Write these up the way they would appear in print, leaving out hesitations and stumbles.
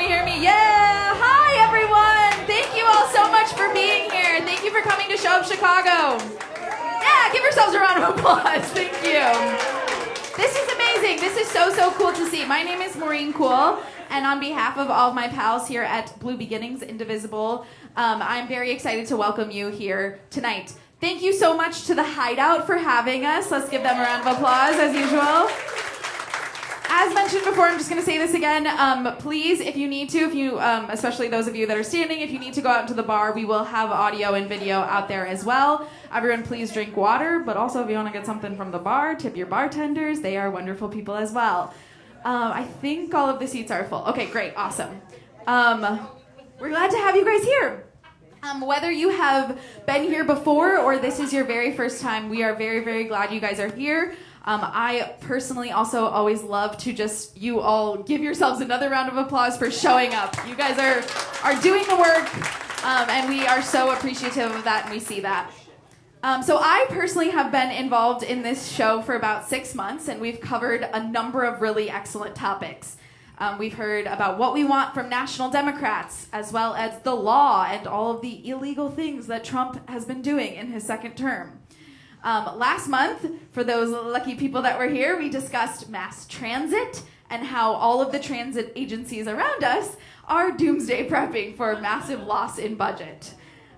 me hear me? Yeah! Hi, everyone! Thank you all so much for being here. Thank you for coming to Show Up Chicago. Yeah, give yourselves a round of applause. Thank you. This is amazing. This is so cool to see. My name is Maureen Cool, and on behalf of all of my pals here at Blue Beginnings Indivisible, I'm very excited to welcome you here tonight. Thank you so much to the Hideout for having us. Let's give them a round of applause, as usual. As mentioned before, I'm just going to say this again. Please, if you need to, especially those of you that are standing, if you need to go out into the bar, we will have audio and video out there as well. Everyone, please drink water, but also if you want to get something from the bar, tip your bartenders. They are wonderful people as well. I think all of the seats are full. Okay, great, awesome. We're glad to have you guys here. Whether you have been here before or this is your very first time, we are very glad you guys are here. I personally also always love to you all give yourselves another round of applause for showing up. You guys are doing the work, and we are so appreciative of that, and we see that. So I personally have been involved in this show for about 6 months, and we've covered a number of really excellent topics. We've heard about what we want from national Democrats, as well as the law and all of the illegal things that Trump has been doing in his second term. Last month, for those lucky people that were here, we discussed mass transit and how all of the transit agencies around us are doomsday prepping for a massive loss in budget.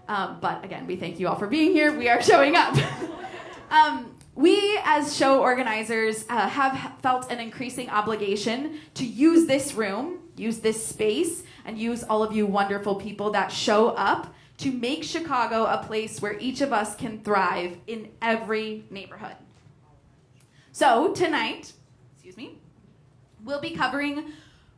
But again, we thank you all for being here. We are showing up. We, as show organizers, have felt an increasing obligation to use this room, use this space, and use all of you wonderful people that show up to make Chicago a place where each of us can thrive in every neighborhood. So tonight, we'll be covering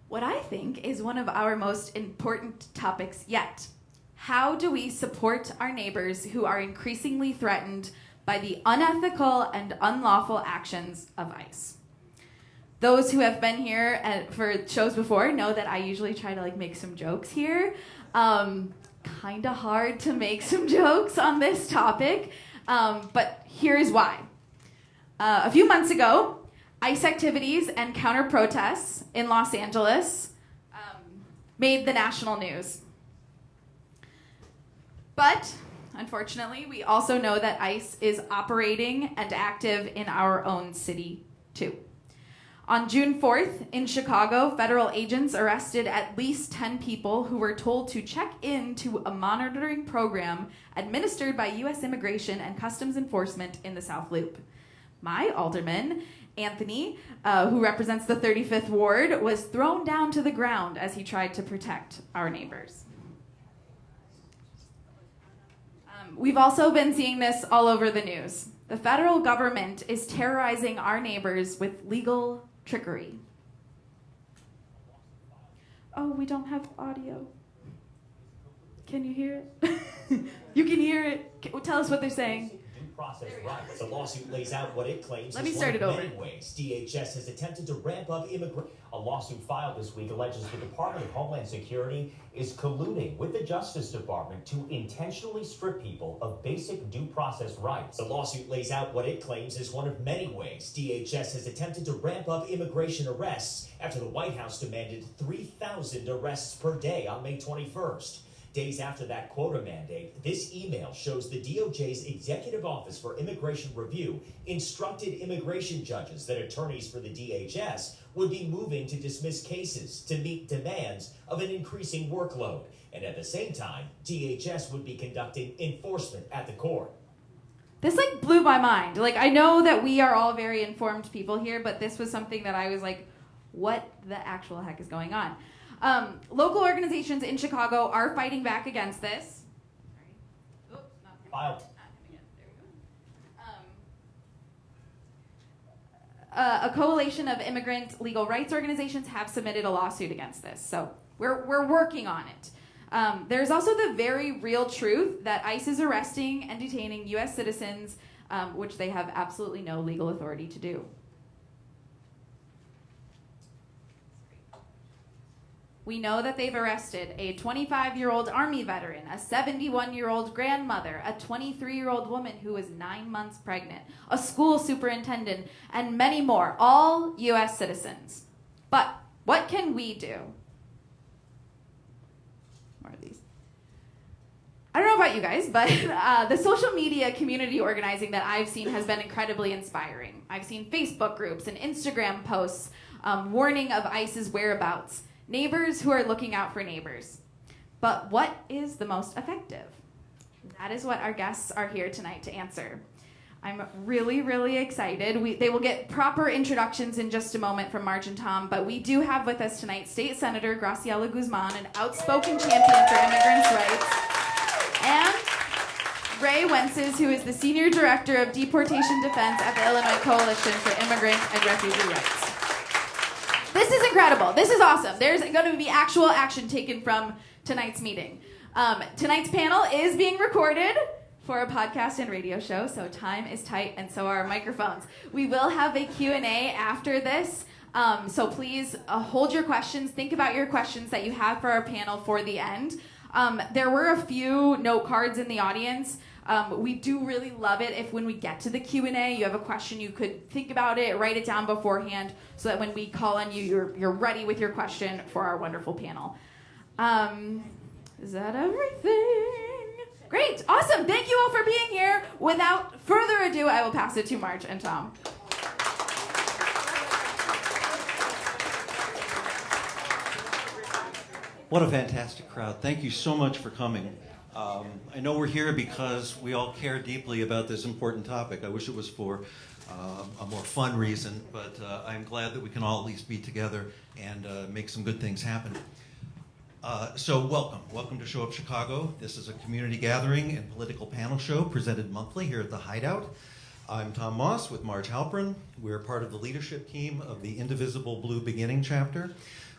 what I think is one of our most important topics yet. How do we support our neighbors who are increasingly threatened by the unethical and unlawful actions of ICE? Those who have been here for shows before know that I usually try to make some jokes here. Kind of hard to make some jokes on this topic, but here's why. A few months ago, ICE activities and counter-protests in Los Angeles made the national news. But unfortunately, we also know that ICE is operating and active in our own city, too. On June 4th, in Chicago, federal agents arrested at least 10 people who were told to check into a monitoring program administered by U.S. Immigration and Customs Enforcement in the South Loop. My alderman, Anthony, who represents the 35th Ward, was thrown down to the ground as he tried to protect our neighbors. We've also been seeing this all over the news. The federal government is terrorizing our neighbors with legal trickery. Oh, we don't have audio. Can you hear it? You can hear it. Tell us what they're saying. Due process rights. The lawsuit lays out what it claims Let me is start one it of over. many ways DHS has attempted to ramp up immigration. A lawsuit filed this week alleges the Department of Homeland Security is colluding with the Justice Department to intentionally strip people of basic due process rights. The lawsuit lays out what it claims is one of many ways DHS has attempted to ramp up immigration arrests after the White House demanded 3,000 arrests per day on May 21st. Days after that quota mandate, this email shows the DOJ's Executive Office for Immigration Review instructed immigration judges that attorneys for the DHS would be moving to dismiss cases to meet demands of an increasing workload. And at the same time, DHS would be conducting enforcement at the court. This blew my mind. I know that we are all very informed people here, but this was something that I was what the actual heck is going on? Local organizations in Chicago are fighting back against this. Sorry. Oops, not him again. There we go. A coalition of immigrant legal rights organizations have submitted a lawsuit against this, so we're working on it. There's also the very real truth that ICE is arresting and detaining U.S. citizens, which they have absolutely no legal authority to do. We know that they've arrested a 25-year-old Army veteran, a 71-year-old grandmother, a 23-year-old woman who was 9 months pregnant, a school superintendent, and many more, all U.S. citizens. But what can we do? of these. I don't know about you guys, but the social media community organizing that I've seen has been incredibly inspiring. I've seen Facebook groups and Instagram posts warning of ICE's whereabouts, neighbors who are looking out for neighbors. But what is the most effective? That is what our guests are here tonight to answer. I'm really, really excited. They will get proper introductions in just a moment from Marge and Tom, but we do have with us tonight State Senator Graciela Guzman, an outspoken champion for immigrants' rights, and Rey Wences, who is the Senior Director of Deportation Defense at the Illinois Coalition for Immigrant and Refugee Rights. This is incredible. This is awesome. There's going to be actual action taken from tonight's meeting. Tonight's panel is being recorded for a podcast and radio show, so time is tight, and so are our microphones. We will have a Q&A after this, so please hold your questions. Think about your questions that you have for our panel for the end. There were a few note cards in the audience. We do really love it if when we get to the Q&A, you have a question, you could think about it, write it down beforehand, so that when we call on you, you're ready with your question for our wonderful panel. Is that everything? Great, awesome. Thank you all for being here. Without further ado, I will pass it to Marge and Tom. What a fantastic crowd. Thank you so much for coming. I know we're here because we all care deeply about this important topic. I wish it was for a more fun reason, but I'm glad that we can all at least be together and make some good things happen. So welcome to Show Up Chicago. This is a community gathering and political panel show presented monthly here at the Hideout. I'm Tom Moss with Marge Halpern. We're part of the leadership team of the Indivisible Blue Beginning chapter.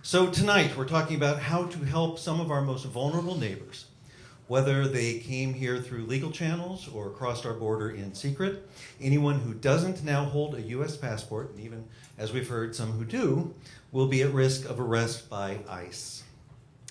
So tonight we're talking about how to help some of our most vulnerable neighbors, whether they came here through legal channels or crossed our border in secret. Anyone who doesn't now hold a U.S. passport, and even as we've heard, some who do, will be at risk of arrest by ICE.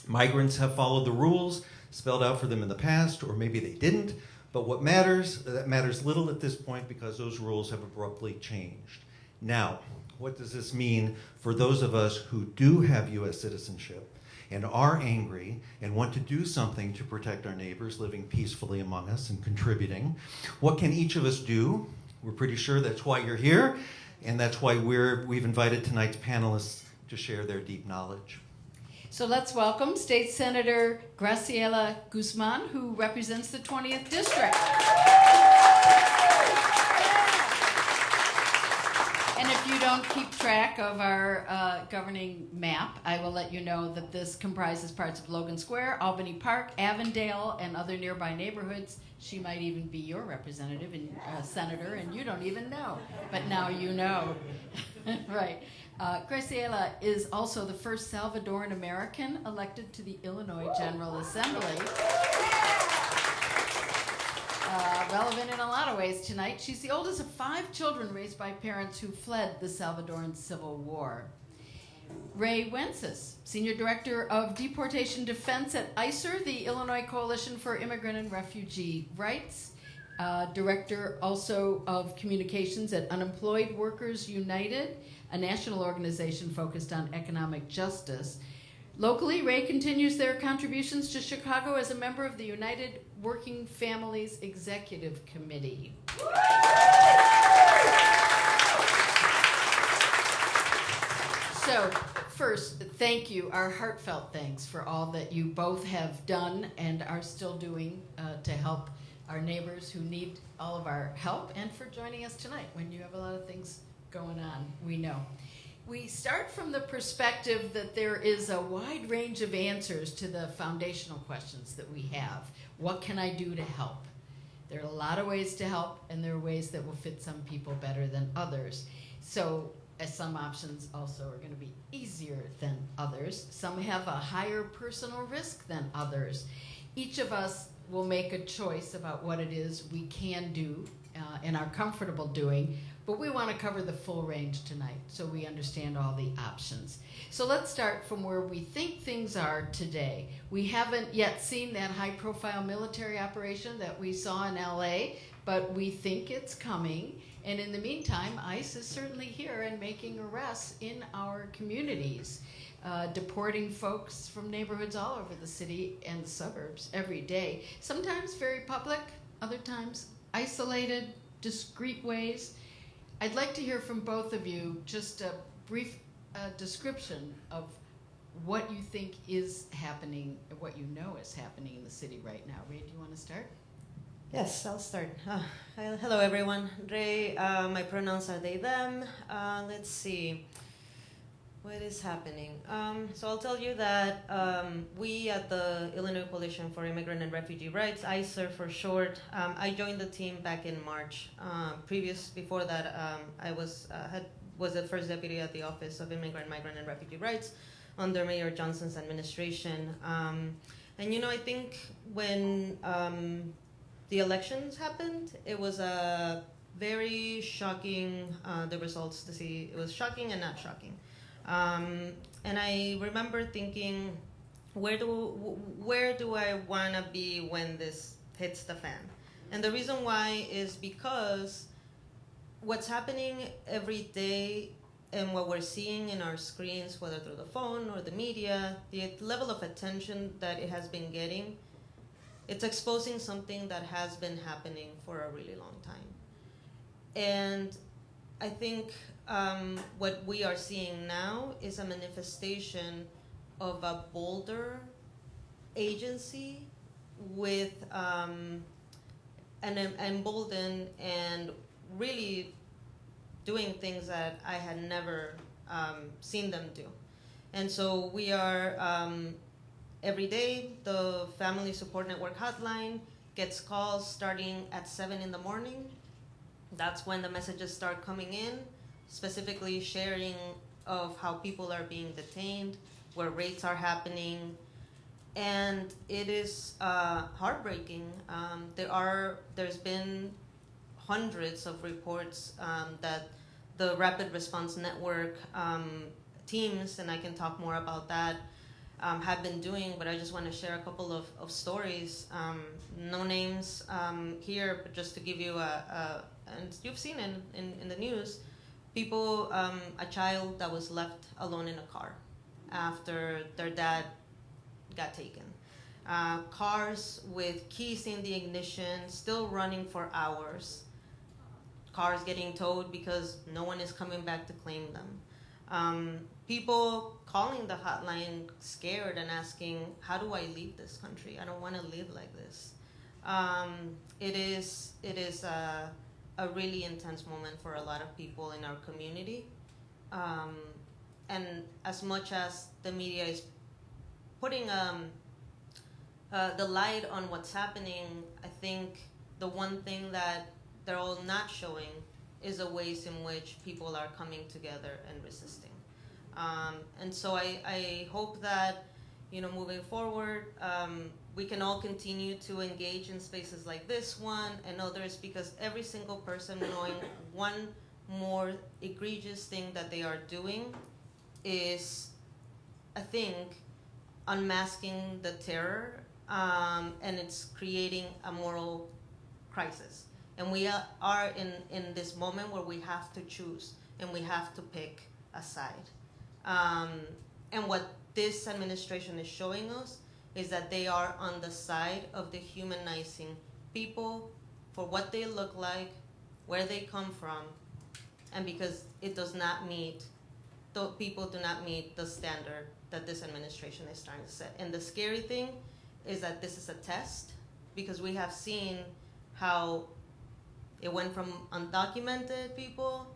Migrants have followed the rules spelled out for them in the past, or maybe they didn't, but that matters little at this point because those rules have abruptly changed. Now, what does this mean for those of us who do have U.S. citizenship and are angry and want to do something to protect our neighbors living peacefully among us and contributing? What can each of us do? We're pretty sure that's why you're here, and that's why we've invited tonight's panelists to share their deep knowledge. So let's welcome State Senator Graciela Guzman, who represents the 20th District. And if you don't keep track of our governing map, I will let you know that this comprises parts of Logan Square, Albany Park, Avondale, and other nearby neighborhoods. She might even be your representative and senator, and you don't even know. But now you know. Right. Graciela is also the first Salvadoran American elected to the Illinois General Assembly. Relevant in a lot of ways tonight. She's the oldest of 5 children raised by parents who fled the Salvadoran Civil War. Rey Wences, Senior Director of Deportation Defense at ICIRR, the Illinois Coalition for Immigrant and Refugee Rights. Director also of Communications at Unemployed Workers United, a national organization focused on economic justice. Locally, Rey continues their contributions to Chicago as a member of the United Working Families Executive Committee. So, first, thank you, our heartfelt thanks for all that you both have done and are still doing to help our neighbors who need all of our help, and for joining us tonight when you have a lot of things going on, we know. We start from the perspective that there is a wide range of answers to the foundational questions that we have. What can I do to help? There are a lot of ways to help, and there are ways that will fit some people better than others. So, as some options also are going to be easier than others. Some have a higher personal risk than others. Each of us will make a choice about what it is we can do and are comfortable doing, but we want to cover the full range tonight so we understand all the options. So let's start from where we think things are today. We haven't yet seen that high-profile military operation that we saw in LA, but we think it's coming, And in the meantime, ICE is certainly here and making arrests in our communities, deporting folks from neighborhoods all over the city and the suburbs every day. Sometimes very public, other times isolated, discreet ways. I'd like to hear from both of you just a brief description of what you think is happening, what you know is happening in the city right now. Rey, do you want to start? Yes, I'll start. Hello, everyone. Rey, my pronouns are they, them. Let's see. What is happening? So I'll tell you that we at the Illinois Coalition for Immigrant and Refugee Rights, ICIRR for short, I joined the team back in March. Before that, I was the first deputy at the Office of Migrant and Refugee Rights under Mayor Johnson's administration. And I think when the elections happened, it was very shocking, the results to see. It was shocking and not shocking. And I remember thinking, where do I want to be when this hits the fan? And the reason why is because what's happening every day and what we're seeing in our screens, whether through the phone or the media, the level of attention that it has been getting, it's exposing something that has been happening for a really long time. And I think what we are seeing now is a manifestation of a bolder agency with an emboldened and really doing things that I had never seen them do. And so we are, every day, the Family Support Network hotline gets calls starting at 7 in the morning. That's when the messages start coming in, specifically sharing of how people are being detained, where rates are happening. And it is heartbreaking. There's been hundreds of reports that the Rapid Response Network teams, and I can talk more about that, have been doing, but I just want to share a couple of stories. No names here, but just to give you and you've seen in the news, people, a child that was left alone in a car after their dad got taken. Cars with keys in the ignition, still running for hours. Cars getting towed because no one is coming back to claim them. People calling the hotline scared and asking, how do I leave this country? I don't want to live like this. It is a really intense moment for a lot of people in our community. And as much as the media is putting the light on what's happening, I think the one thing that they're all not showing is the ways in which people are coming together and resisting. And so I hope that, moving forward, we can all continue to engage in spaces like this one and others, because every single person knowing one more egregious thing that they are doing is, I think, unmasking the terror, and it's creating a moral crisis. And we are in this moment where we have to choose and we have to pick a side. And what this administration is showing us is that they are on the side of dehumanizing people for what they look like, where they come from, and because it does not meet, people do not meet the standard that this administration is trying to set. And the scary thing is that this is a test, because we have seen how it went from undocumented people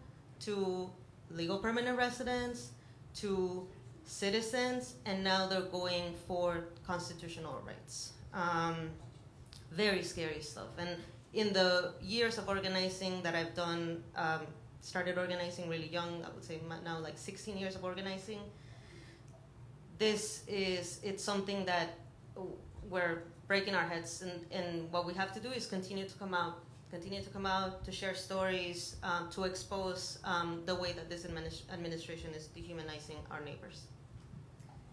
to legal permanent residents to citizens, and now they're going for constitutional rights. Very scary stuff. And in the years of organizing that I've done, started organizing really young, I would say now like 16 years of organizing, it's something that we're breaking our heads, and what we have to do is continue to come out, to share stories, to expose the way that this administration is dehumanizing our neighbors.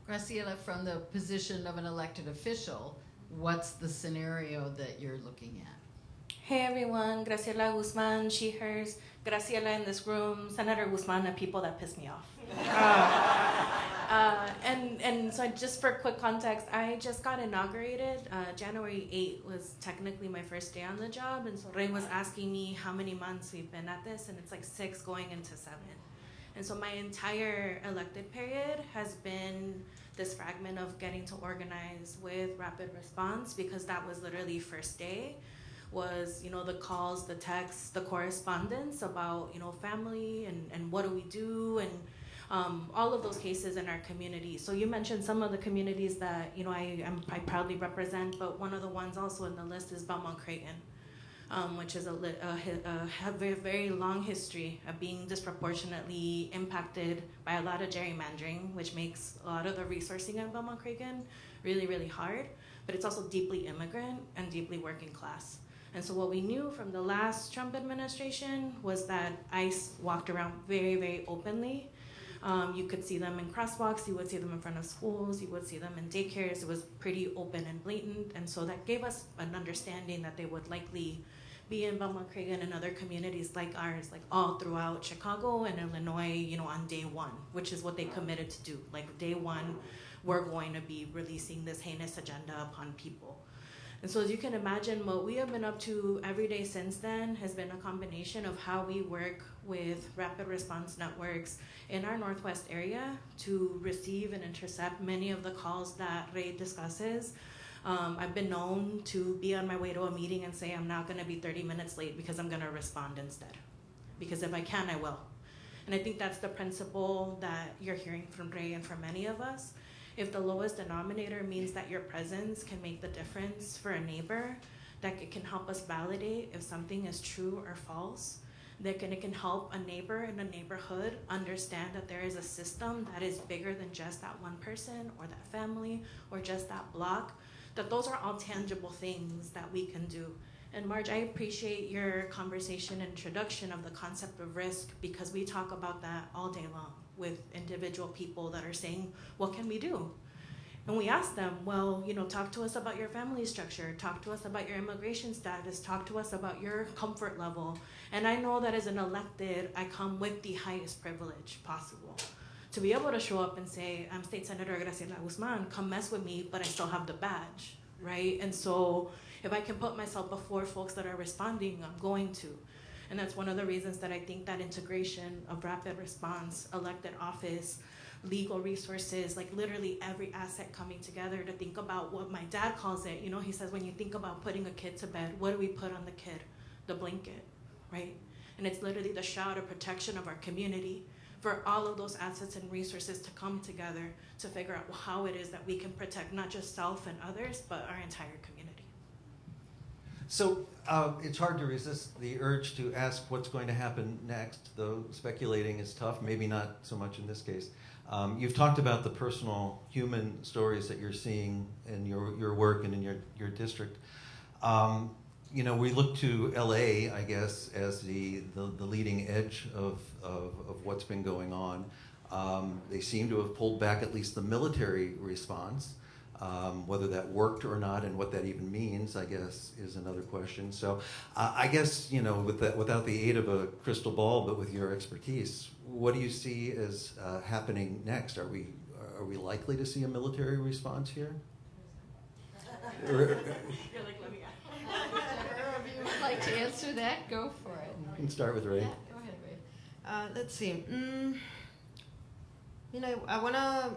Graciela, from the position of an elected official, what's the scenario that you're looking at? Hey everyone, Graciela Guzman, she, hers, Graciela in this room, Senator Guzman, the people that piss me off. And so just for quick context, I just got inaugurated. January 8th was technically my first day on the job, and so Rey was asking me how many months we've been at this, and it's like 6 going into 7. And so my entire elected period has been this fragment of getting to organize with rapid response, because that was literally first day, was, you know, the calls, the texts, the correspondence about, you know, family and what do we do, and all of those cases in our community. So you mentioned some of the communities that, you know, I proudly represent, but one of the ones also in the list is Belmont Creighton, which is a very, very long history of being disproportionately impacted by a lot of gerrymandering, which makes a lot of the resourcing at Belmont Creighton really, really hard, but it's also deeply immigrant and deeply working class. And so what we knew from the last Trump administration was that ICE walked around very, very openly. You could see them in crosswalks, you would see them in front of schools, you would see them in daycares. It was pretty open and blatant. And so that gave us an understanding that they would likely be in Belmont Creighton and other communities like ours, like all throughout Chicago and Illinois, you know, on day one, which is what they committed to do. Like day one, we're going to be releasing this heinous agenda upon people. And so as you can imagine, what we have been up to every day since then has been a combination of how we work with rapid response networks in our Northwest area to receive and intercept many of the calls that Rey discusses. I've been known to be on my way to a meeting and say I'm not going to be 30 minutes late because I'm going to respond instead. Because if I can, I will. And I think that's the principle that you're hearing from Rey and from many of us. If the lowest denominator means that your presence can make the difference for a neighbor, that it can help us validate if something is true or false, that it can help a neighbor in a neighborhood understand that there is a system that is bigger than just that one person or that family or just that block, that those are all tangible things that we can do. And Marge, I appreciate your conversation and introduction of the concept of risk, because we talk about that all day long with individual people that are saying, what can we do? And we ask them, well, you know, talk to us about your family structure, talk to us about your immigration status, talk to us about your comfort level. And I know that as an elected, I come with the highest privilege possible. To be able to show up and say, I'm State Senator Graciela Guzman, come mess with me, but I still have the badge, right? And so if I can put myself before folks that are responding, I'm going to. And that's one of the reasons that I think that integration of rapid response, elected office, legal resources, like literally every asset coming together to think about what my dad calls it. You know, he says, when you think about putting a kid to bed, what do we put on the kid? The blanket, right? And it's literally the shroud of protection of our community for all of those assets and resources to come together to figure out how it is that we can protect not just self and others, but our entire community. So it's hard to resist the urge to ask what's going to happen next, though speculating is tough, maybe not so much in this case. You've talked about the personal human stories that you're seeing in your work and in your district. You know, we look to LA, I guess, as the leading edge of what's been going on. They seem to have pulled back at least the military response. Whether that worked or not and what that even means, I guess, is another question. So I guess, you know, without the aid of a crystal ball, but with your expertise, what do you see as happening next? Are we likely to see a military response here? You're like, let me Whichever of you would like to answer that, go for it. You can start with Rey. Yeah, go ahead, Rey. Let's see. You know,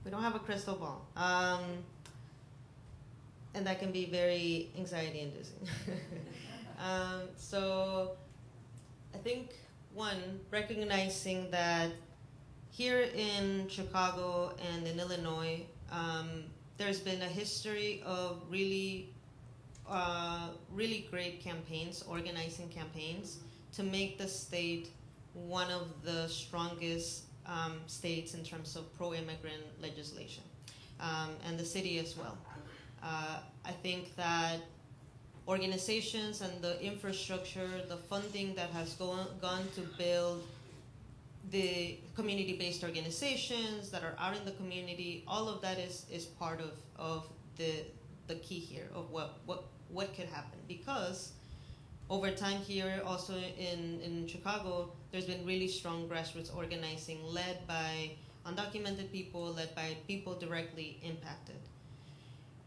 we don't have a crystal ball. And that can be very anxiety inducing. So I think, one, recognizing that here in Chicago and in Illinois, there's been a history of really great campaigns, organizing campaigns to make the state one of the strongest states in terms of pro-immigrant legislation, and the city as well. I think that organizations and the infrastructure, the funding that has gone to build the community-based organizations that are out in the community, all of that is part of the key here of what could happen. Because over time here, also in Chicago, there's been really strong grassroots organizing led by undocumented people, led by people directly impacted.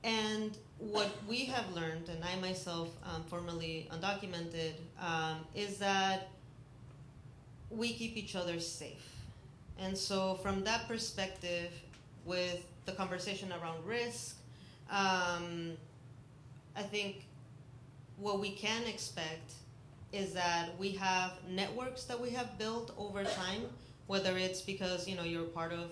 And what we have learned, and I myself, formerly undocumented, is that we keep each other safe. And so from that perspective, with the conversation around risk, I think what we can expect is that we have networks that we have built over time, whether it's because you're part of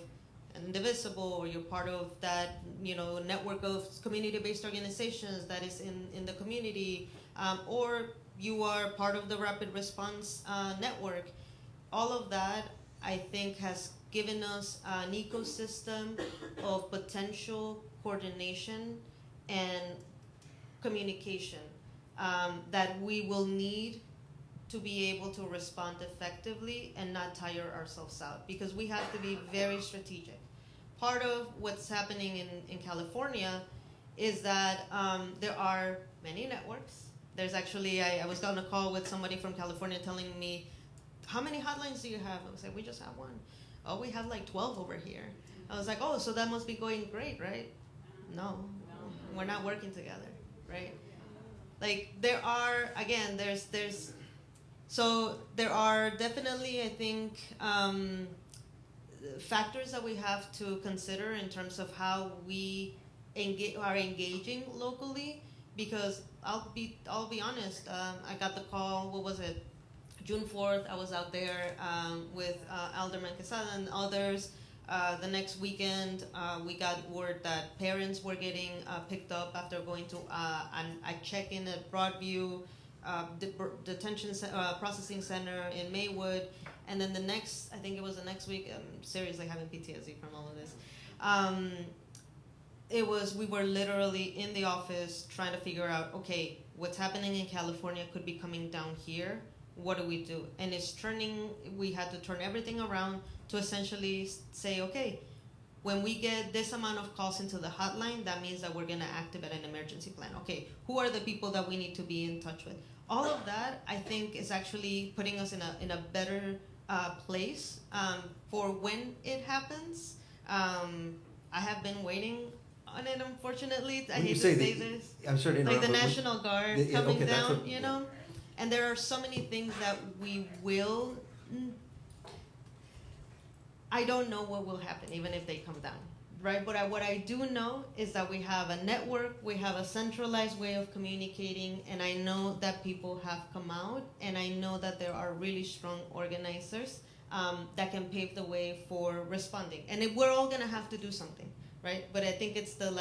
Indivisible, or you're part of that network of community-based organizations that is in the community, or you are part of the rapid response network. All of that, I think, has given us an ecosystem of potential coordination and communication that we will need to be able to respond effectively and not tire ourselves out, because we have to be very strategic. Part of what's happening in California is that there are many networks. There's actually, I was on a call with somebody from California telling me, how many hotlines do you have? I was like, we just have one. Oh, we have like 12 over here. I was like, oh, so that must be going great, right? No, we're not working together, right? Like there are, again, so there are definitely, I think, factors that we have to consider in terms of how we are engaging locally, because I'll be honest, I got the call, what was it, June 4th, I was out there with Alderman Quesada and others. The next weekend, we got word that parents were getting picked up after going to a check-in at Broadview detention processing center in Maywood. And then I think it was the next week, I'm seriously having PTSD from all of this. We were literally in the office trying to figure out, okay, what's happening in California could be coming down here. What do we do? And we had to turn everything around to essentially say, okay, when we get this amount of calls into the hotline, that means that we're gonna activate an emergency plan. Okay, who are the people that we need to be in touch with? All of that, I think, is actually putting us in a better place for when it happens. I have been waiting on it, unfortunately. I hate to say this. I'm sorry to interrupt. Like the National Guard coming okay, down, And there are so many things that we will. I don't know what will happen, even if they come down, right? But what I do know is that we have a network, we have a centralized way of communicating, and I know that people have come out, and I know that there are really strong organizers that can pave the way for responding. And we're all gonna have to do something, right? But I think it's the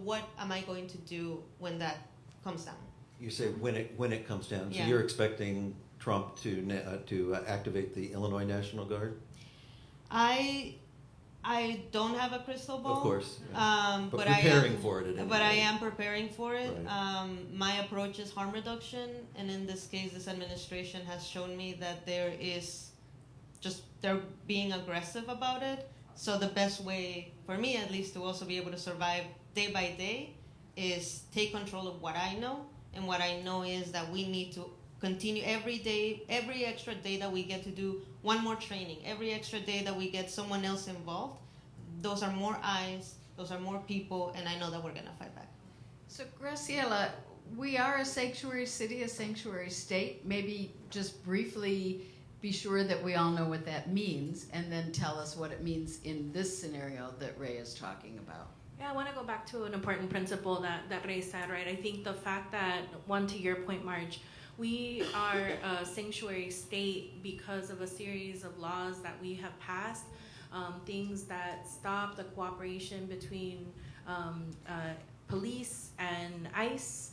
what am I going to do when that comes down? You say when it comes down. So Yeah. you're expecting Trump to activate the Illinois National Guard? I don't have a crystal ball. Of course. Yeah. But preparing for it. But I am preparing for it. Right. My approach is harm reduction, and in this case, this administration has shown me that they're being aggressive about it. So the best way, for me at least, to also be able to survive day by day is take control of what I know. And what I know is that we need to continue every day, every extra day that we get to do one more training, every extra day that we get someone else involved, those are more eyes, those are more people, and I know that we're gonna fight back. So Graciela, we are a sanctuary city, a sanctuary state. Maybe just briefly be sure that we all know what that means, and then tell us what it means in this scenario that Rey is talking about. Yeah, I want to go back to an important principle that Rey said, right? I think the fact that, to your point, Marge, we are a sanctuary state because of a series of laws that we have passed, things that stop the cooperation between police and ICE,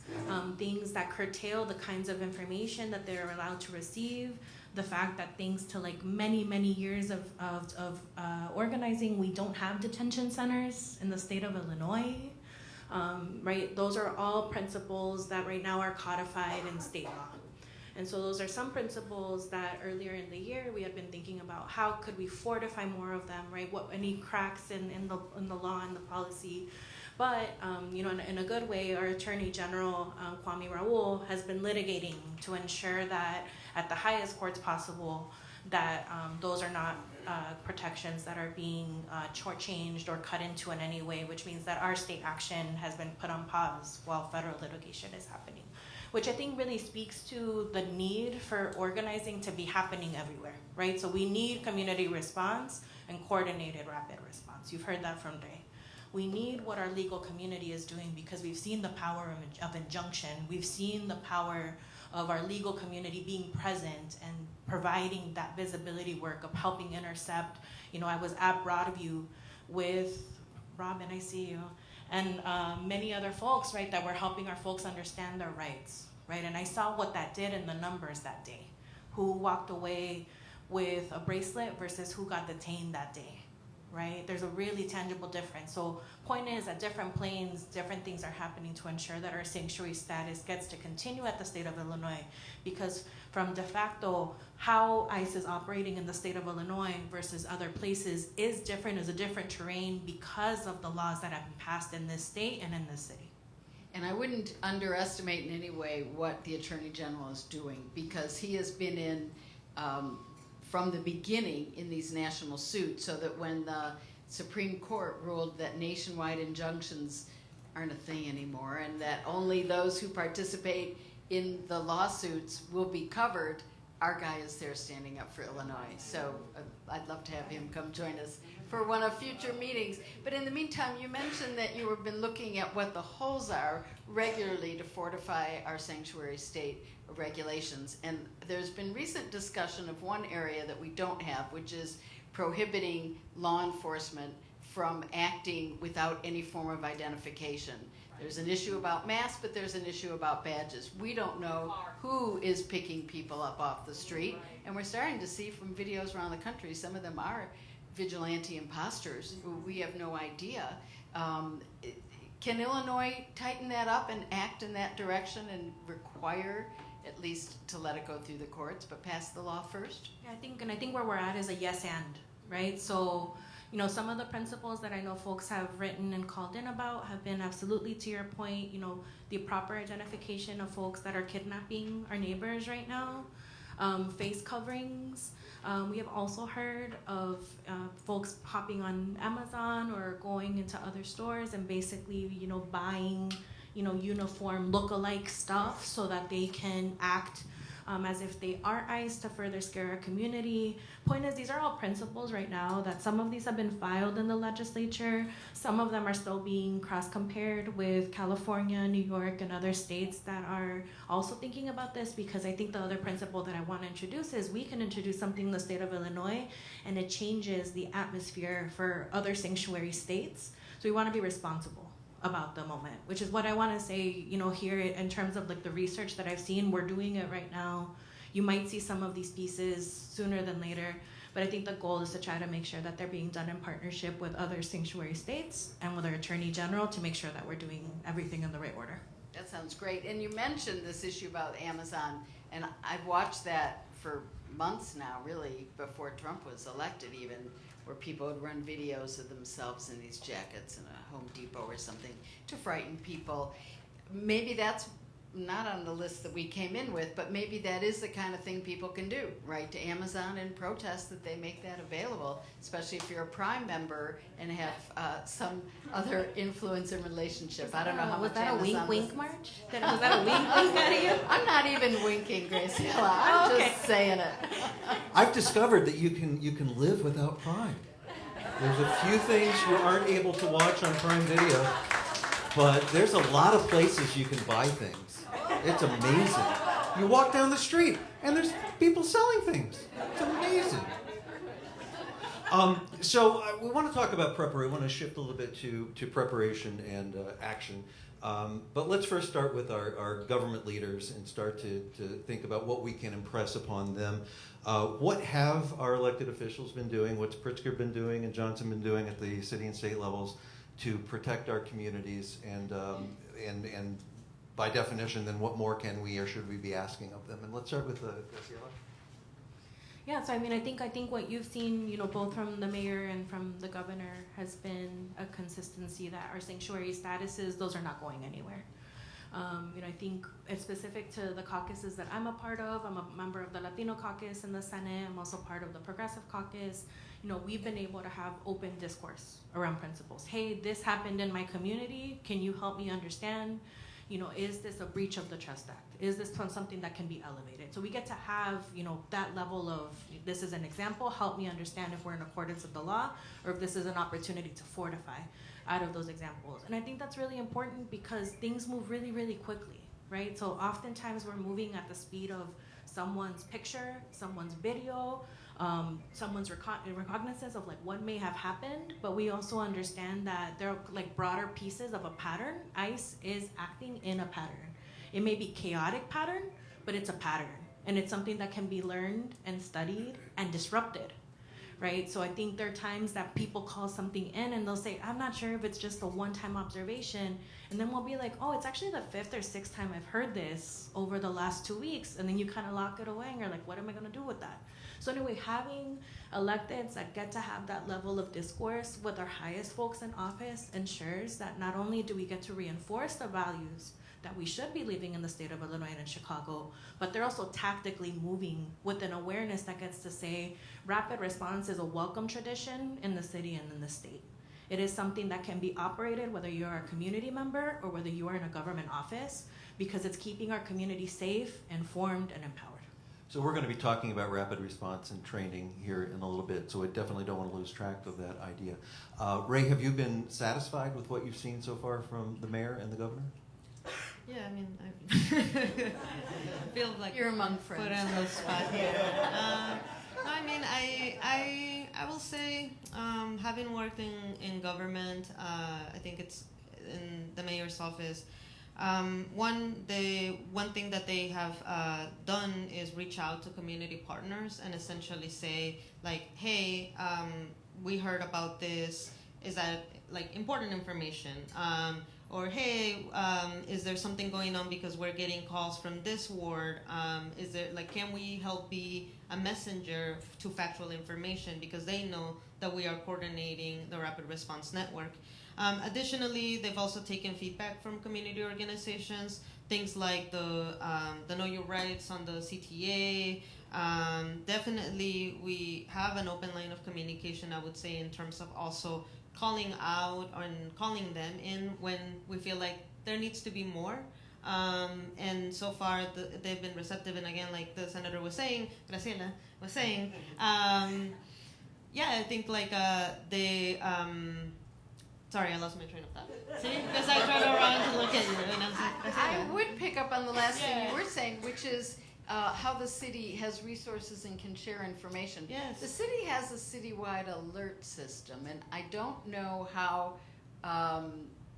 things that curtail the kinds of information that they're allowed to receive, the fact that thanks to many years of organizing, we don't have detention centers in the state of Illinois, right? Those are all principles that right now are codified in state law. And so those are some principles that earlier in the year we had been thinking about how could we fortify more of them, right? What any cracks in the law and the policy. But in a good way, our Attorney General Kwame Raoul has been litigating to ensure that at the highest courts possible, that those are not protections that are being shortchanged or cut into in any way, which means that our state action has been put on pause while federal litigation is happening, which I think really speaks to the need for organizing to be happening everywhere, right? So we need community response and coordinated rapid response. You've heard that from Rey. We need what our legal community is doing because we've seen the power of injunction. We've seen the power of our legal community being present and providing that visibility work of helping intercept. I was at Broadview with Robin, I see you, and many other folks, right, that were helping our folks understand their rights, right? And I saw what that did in the numbers that day, who walked away with a bracelet versus who got detained that day, right? There's a really tangible difference. So point is, at different planes, different things are happening to ensure that our sanctuary status gets to continue at the state of Illinois, because from de facto, how ICE is operating in the state of Illinois versus other places is different, is a different terrain because of the laws that have been passed in this state and in this city. And I wouldn't underestimate in any way what the Attorney General is doing, because he has been in from the beginning in these national suits, so that when the Supreme Court ruled that nationwide injunctions aren't a thing anymore and that only those who participate in the lawsuits will be covered, our guy is there standing up for Illinois. So I'd love to have him come join us for one of future meetings. But in the meantime, you mentioned that you have been looking at what the holes are regularly to fortify our sanctuary state regulations. And there's been recent discussion of one area that we don't have, which is prohibiting law enforcement from acting without any form of identification. There's an issue about masks, but there's an issue about badges. We don't know who is picking people up off the street, and we're starting to see from videos around the country, some of them are vigilante imposters who we have no idea. Can Illinois tighten that up and act in that direction and require at least to let it go through the courts, but pass the law first? Yeah, I think where we're at is a yes and, right? So, some of the principles that I know folks have written and called in about have been absolutely, to your point, the proper identification of folks that are kidnapping our neighbors right now, face coverings. We have also heard of folks hopping on Amazon or going into other stores and basically, buying, uniform look-alike stuff so that they can act as if they are ICE to further scare our community. Point is, these are all principles right now that some of these have been filed in the legislature. Some of them are still being cross-compared with California, New York, and other states that are also thinking about this, because I think the other principle that I want to introduce is we can introduce something in the state of Illinois and it changes the atmosphere for other sanctuary states. So we want to be responsible about the moment, which is what I want to say, here in terms of like the research that I've seen. We're doing it right now. You might see some of these pieces sooner than later, but I think the goal is to try to make sure that they're being done in partnership with other sanctuary states and with our Attorney General to make sure that we're doing everything in the right order. That sounds great. And you mentioned this issue about Amazon, and I've watched that for months now, really, before Trump was elected even, where people would run videos of themselves in these jackets in a Home Depot or something to frighten people. Maybe that's not on the list that we came in with, but maybe that is the kind of thing people can do, right, to Amazon and protest that they make that available, especially if you're a Prime member and have some other influence and relationship. I don't know how much Amazon was that a wink march? Was that a wink out of you? I'm not even winking, Graciela. I'm just saying it. I've discovered that you can live without Prime. There's a few things you aren't able to watch on Prime Video, but there's a lot of places you can buy things. It's amazing. You walk down the street and there's people selling things. It's amazing. So we want to talk about preparation. We want to shift a little bit to preparation and action. But let's first start with our government leaders and start to think about what we can impress upon them. What have our elected officials been doing? What's Pritzker been doing and Johnson been doing at the city and state levels to protect our communities? And by definition, then what more can we or should we be asking of them? And let's start with Graciela. Yeah, so I mean, I think what you've seen, both from the mayor and from the governor, has been a consistency that our sanctuary statuses, those are not going anywhere. I think it's specific to the caucuses that I'm a part of. I'm a member of the Latino caucus in the Senate. I'm also part of the Progressive caucus. We've been able to have open discourse around principles. Hey, this happened in my community. Can you help me understand? Is this a breach of the Trust Act? Is this something that can be elevated? So we get to have, that level of, this is an example, help me understand if we're in accordance with the law, or if this is an opportunity to fortify out of those examples. And I think that's really important because things move really, really quickly, right? So oftentimes we're moving at the speed of someone's picture, someone's video, someone's recognizance of like what may have happened, but we also understand that there are like broader pieces of a pattern. ICE is acting in a pattern. It may be chaotic pattern, but it's a pattern, and it's something that can be learned and studied and disrupted, right? So I think there are times that people call something in and they'll say, I'm not sure if it's just a one-time observation, and then we'll be like, oh, it's actually the 5th or 6th time I've heard this over the last 2 weeks, and then you kind of lock it away and you're like, what am I gonna do with that? So anyway, having electeds that get to have that level of discourse with our highest folks in office ensures that not only do we get to reinforce the values that we should be living in the state of Illinois and in Chicago, but they're also tactically moving with an awareness that gets to say rapid response is a welcome tradition in the city and in the state. It is something that can be operated whether you're a community member or whether you are in a government office, because it's keeping our community safe, informed, and empowered. So we're going to be talking about rapid response and training here in a little bit, so I definitely don't want to lose track of that idea. Ray, have you been satisfied with what you've seen so far from the mayor and the governor? Yeah, I mean, I feel like You're among friends. put on the spot here. No, I mean, I will say, having worked in government, I think it's in the mayor's office. One thing that they have done is reach out to community partners and essentially say, like, hey, we heard about this. Is that like important information? Or hey, is there something going on because we're getting calls from this ward? Is there can we help be a messenger to factual information, because they know that we are coordinating the rapid response network. Additionally, they've also taken feedback from community organizations, things like the Know Your Rights on the CTA. Definitely, we have an open line of communication, I would say, in terms of also calling out and calling them in when we feel like there needs to be more. And so far, they've been receptive. And again, like the senator was saying, Graciela was saying, yeah, I think they... sorry, I lost my train of thought. See? Because I turned around to look at you, and I was like, Graciela. I would pick up on the last thing Yeah. you were saying, which is how the city has resources and can share information. Yes. The city has a citywide alert system, and I don't know how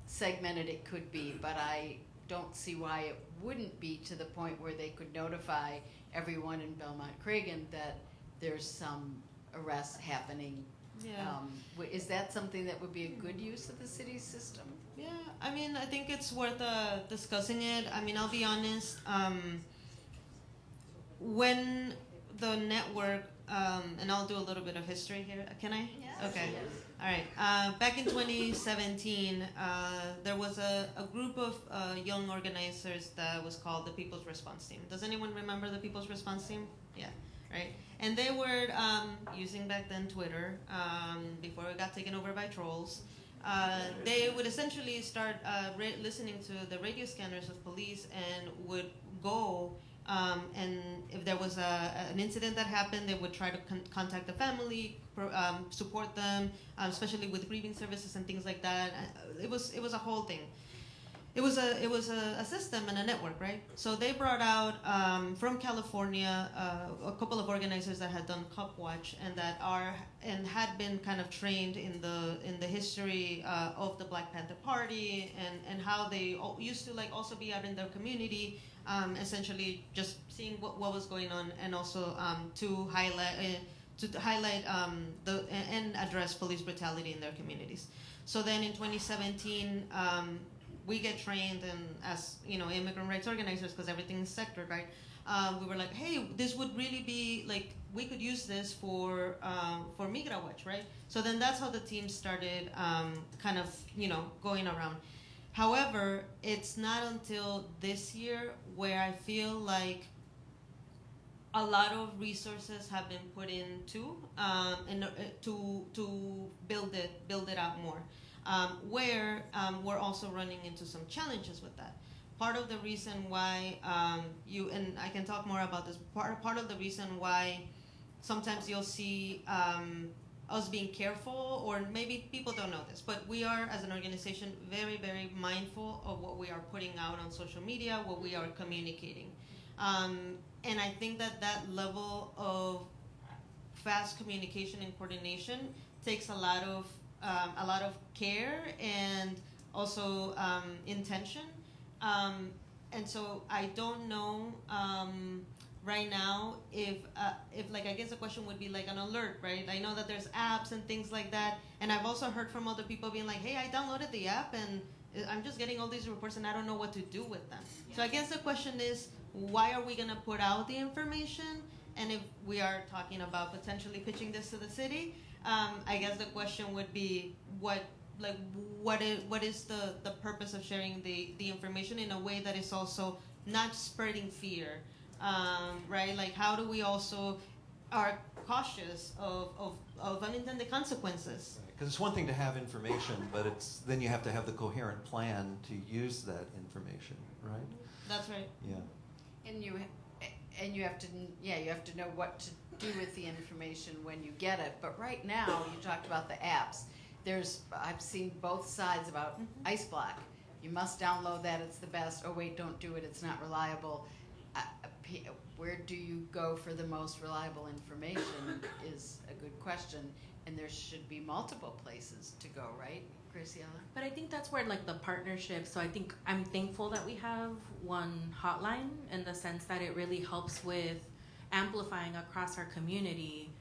segmented it could be, but I don't see why it wouldn't be to the point where they could notify everyone in Belmont-Cragen that there's some arrests happening. Yeah. Is that something that would be a good use of the city's system? Yeah, I mean, I think it's worth discussing it. I mean, I'll be honest. When the network, and I'll do a little bit of history here. Can I? Yes. Okay. Yes. All right. Back in 2017, there was a group of young organizers that was called the People's Response Team. Does anyone remember the People's Response Team? Yeah. Right. And they were using back then Twitter, before it got taken over by trolls. They would essentially start listening to the radio scanners of police and would go, and if there was an incident that happened, they would try to contact the family, support them, especially with grieving services and things like that. It was a whole thing. It was a system and a network, right? So they brought out from California a couple of organizers that had done Cop Watch and had been kind of trained in the history of the Black Panther Party and how they used to also be out in their community, essentially just seeing what was going on, and also to highlight and address police brutality in their communities. So then in 2017. We get trained as immigrant rights organizers, because everything is sectored, right? we were like, hey, this would really be like, we could use this for Migra Watch, right? So then that's how the team started kind of, going around. However, it's not until this year where I feel like a lot of resources have been put into to build it out more. Where we're also running into some challenges with that. Part of the reason why and I can talk more about this, part of the reason why sometimes you'll see us being careful, or maybe people don't know this, but we are, as an organization, very, very mindful of what we are putting out on social media, what we are communicating. And I think that level of fast communication and coordination takes a lot of care and also intention. And so I don't know right now if like, I guess the question would be like an alert, right? I know that there's apps and things like that, and I've also heard from other people being like, hey, I downloaded the app and I'm just getting all these reports and I don't know what to do with them. Yeah. So I guess the question is, why are we gonna put out the information? And if we are talking about potentially pitching this to the city, I guess the question would be, what is the purpose of sharing the information in a way that is also not spreading fear, right? Like, how do we also are cautious of unintended consequences? Because it's one thing to have information, but then you have to have the coherent plan to use that information, right? That's right. Yeah. And you have to know what to do with the information when you get it. But right now, you talked about the apps. I've seen both sides about Ice Block. You must download that, it's the best. Oh wait, don't do it, it's not reliable. Where do you go for the most reliable information is a good question. And there should be multiple places to go, right, Graciela? But I think that's where, like, the partnership, so I think I'm thankful that we have one hotline in the sense that it really helps with amplifying across our community.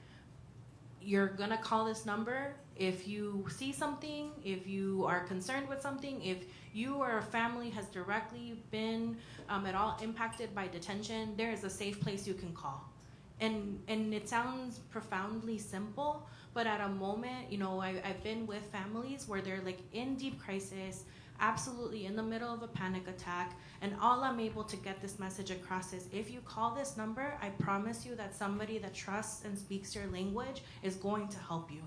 You're gonna call this number if you see something, if you are concerned with something, if you or a family has directly been at all impacted by detention, there is a safe place you can call. And it sounds profoundly simple, but at a moment, I've been with families where they're like in deep crisis, absolutely in the middle of a panic attack, and all I'm able to get this message across is, if you call this number, I promise you that somebody that trusts and speaks your language is going to help you.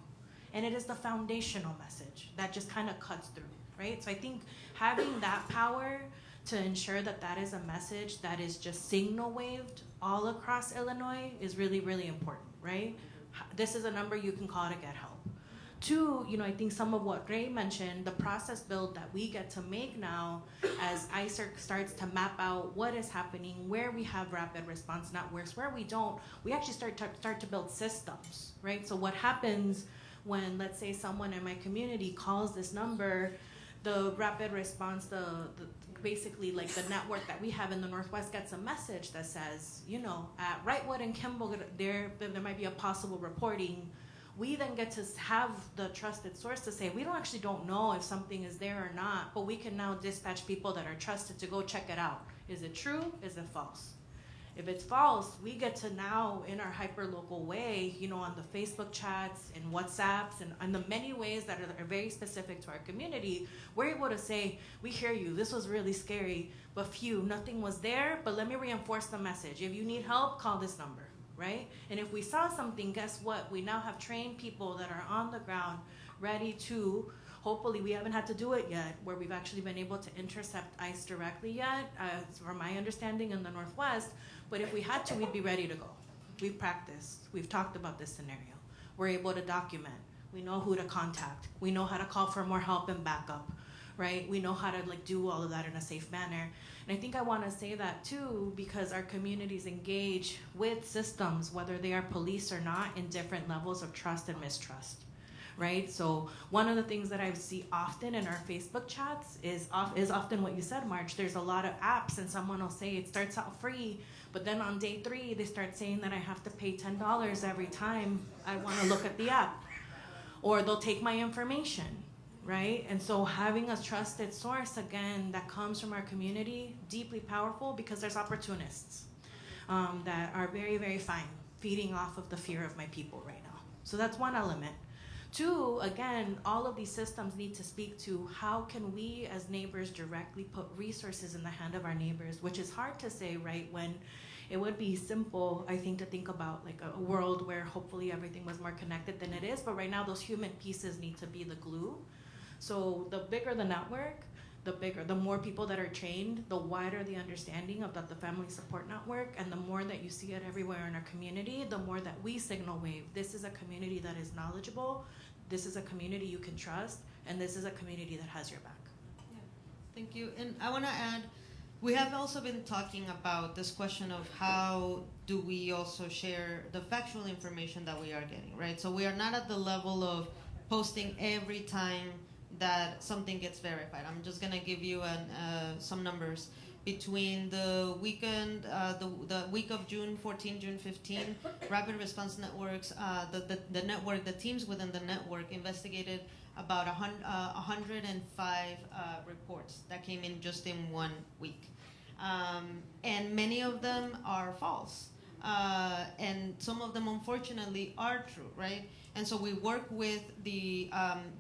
And it is the foundational message that just kind of cuts through, right? So I think having that power to ensure that that is a message that is just signal waved all across Illinois is really, really important, right? This is a number you can call to get help. Two, I think some of what Rey mentioned, the process build that we get to make now as ICIRR starts to map out what is happening, where we have rapid response networks, where we don't, we actually start to build systems, right? So what happens when, let's say, someone in my community calls this number, the rapid response, basically like the network that we have in the Northwest gets a message that says, at Wrightwood and Kimball, there might be a possible reporting. We then get to have the trusted source to say, we don't know if something is there or not, but we can now dispatch people that are trusted to go check it out. Is it true? Is it false? If it's false, we get to now, in our hyper-local way, on the Facebook chats and WhatsApps and the many ways that are very specific to our community, we're able to say, we hear you, this was really scary, but nothing was there, but let me reinforce the message. If you need help, call this number, right? And if we saw something, guess what? We now have trained people that are on the ground, ready to, hopefully we haven't had to do it yet, where we've actually been able to intercept ICE directly yet, from my understanding in the Northwest. But if we had to, we'd be ready to go. We've practiced. We've talked about this scenario. We're able to document. We know who to contact. We know how to call for more help and backup, right? We know how to do all of that in a safe manner. And I think I want to say that too, because our communities engage with systems, whether they are police or not, in different levels of trust and mistrust. Right? So one of the things that I see often in our Facebook chats is often what you said, March. There's a lot of apps, and someone will say it starts out free, but then on day 3, they start saying that I have to pay $10 every time I want to look at the app. Or they'll take my information, right? And so having a trusted source, again, that comes from our community, deeply powerful, because there's opportunists. that are very, very fine, feeding off of the fear of my people right now. So that's one element. Two, again, all of these systems need to speak to how can we as neighbors directly put resources in the hand of our neighbors, which is hard to say, right, when it would be simple, I think, to think about like a world where hopefully everything was more connected than it is, but right now those human pieces need to be the glue. So the bigger the network, the more people that are trained, the wider the understanding of the family support network, and the more that you see it everywhere in our community, the more that we signal wave. This is a community that is knowledgeable, this is a community you can trust, and this is a community that has your back. Yeah. Thank you. And I want to add, we have also been talking about this question of how do we also share the factual information that we are getting, right? So we are not at the level of posting every time that something gets verified. I'm just gonna give you some numbers. Between the weekend, the week of June 14, June 15, Rapid Response Networks, the teams within the network investigated about 105 reports that came in just in 1 week. And many of them are false. And some of them, unfortunately, are true, right? And so we work with the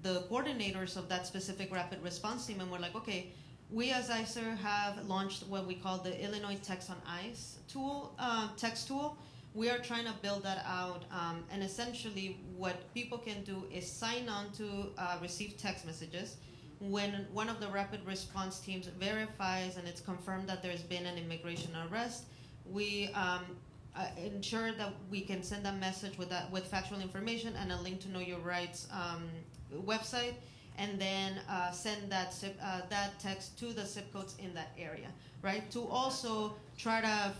coordinators of that specific rapid response team, and we're like, okay, we as ICIRR have launched what we call the Illinois Text on ICE tool, text tool. We are trying to build that out, and essentially what people can do is sign on to receive text messages. When one of the rapid response teams verifies and it's confirmed that there's been an immigration arrest, we ensure that we can send a message with factual information and a link to Know Your Rights website, and then send that text to the zip codes in that area, right? To also try to,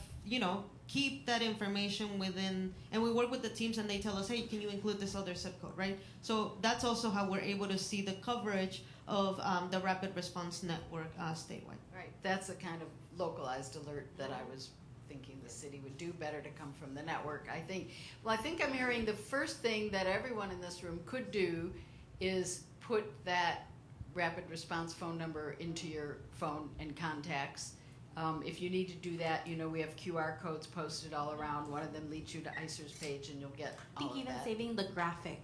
keep that information within, and we work with the teams and they tell us, hey, can you include this other zip code, right? So that's also how we're able to see the coverage of the rapid response network statewide. Right, that's a kind of localized alert that I was thinking the city would do better to come from the network. I think I'm hearing the first thing that everyone in this room could do is put that rapid response phone number into your phone and contacts. If you need to do that, we have QR codes posted all around. One of them leads you to ICIRR's page, and you'll get all of that. I think even saving the graphic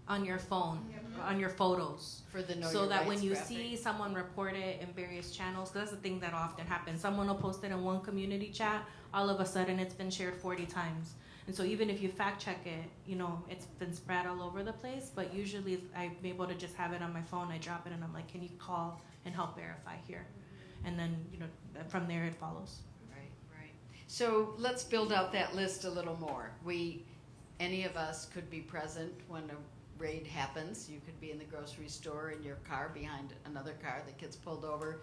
on your phone, on your photos, for the Know so Your that Rights when you graphic. see someone report it in various channels, because that's the thing that often happens. Someone will post it in one community chat, all of a sudden it's been shared 40 times. And so even if you fact check it, it's been spread all over the place, but usually I'm able to just have it on my phone, I drop it, and I'm like, can you call and help verify here? And then, from there it follows. Right. So let's build out that list a little more. Any of us could be present when a raid happens. You could be in the grocery store in your car behind another car that gets pulled over.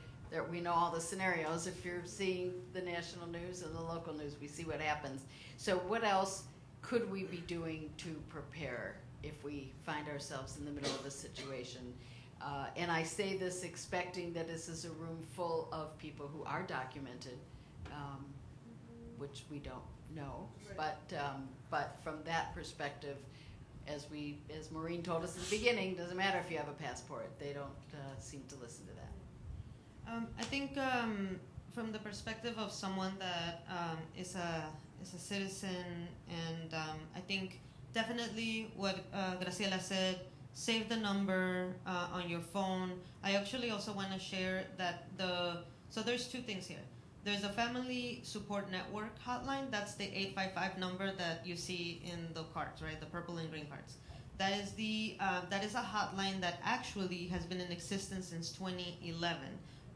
We know all the scenarios. If you're seeing the national news and the local news, we see what happens. So what else could we be doing to prepare if we find ourselves in the middle of a situation? And I say this expecting that this is a room full of people who are documented, which we don't know. But from that perspective, as Maureen told us at the beginning, doesn't matter if you have a passport. They don't seem to listen to that. I think from the perspective of someone that is a citizen, and I think definitely what Graciela said, save the number on your phone. I actually also want to share that so there's two things here. There's a family support network hotline. That's the 855 number that you see in the cards, right? The purple and green cards. That is a hotline that actually has been in existence since 2011,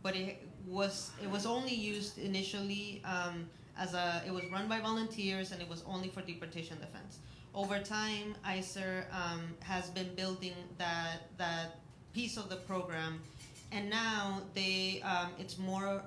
but it was only used initially it was run by volunteers, and it was only for deportation defense. Over time, ICIRR has been building that piece of the program, and now it's more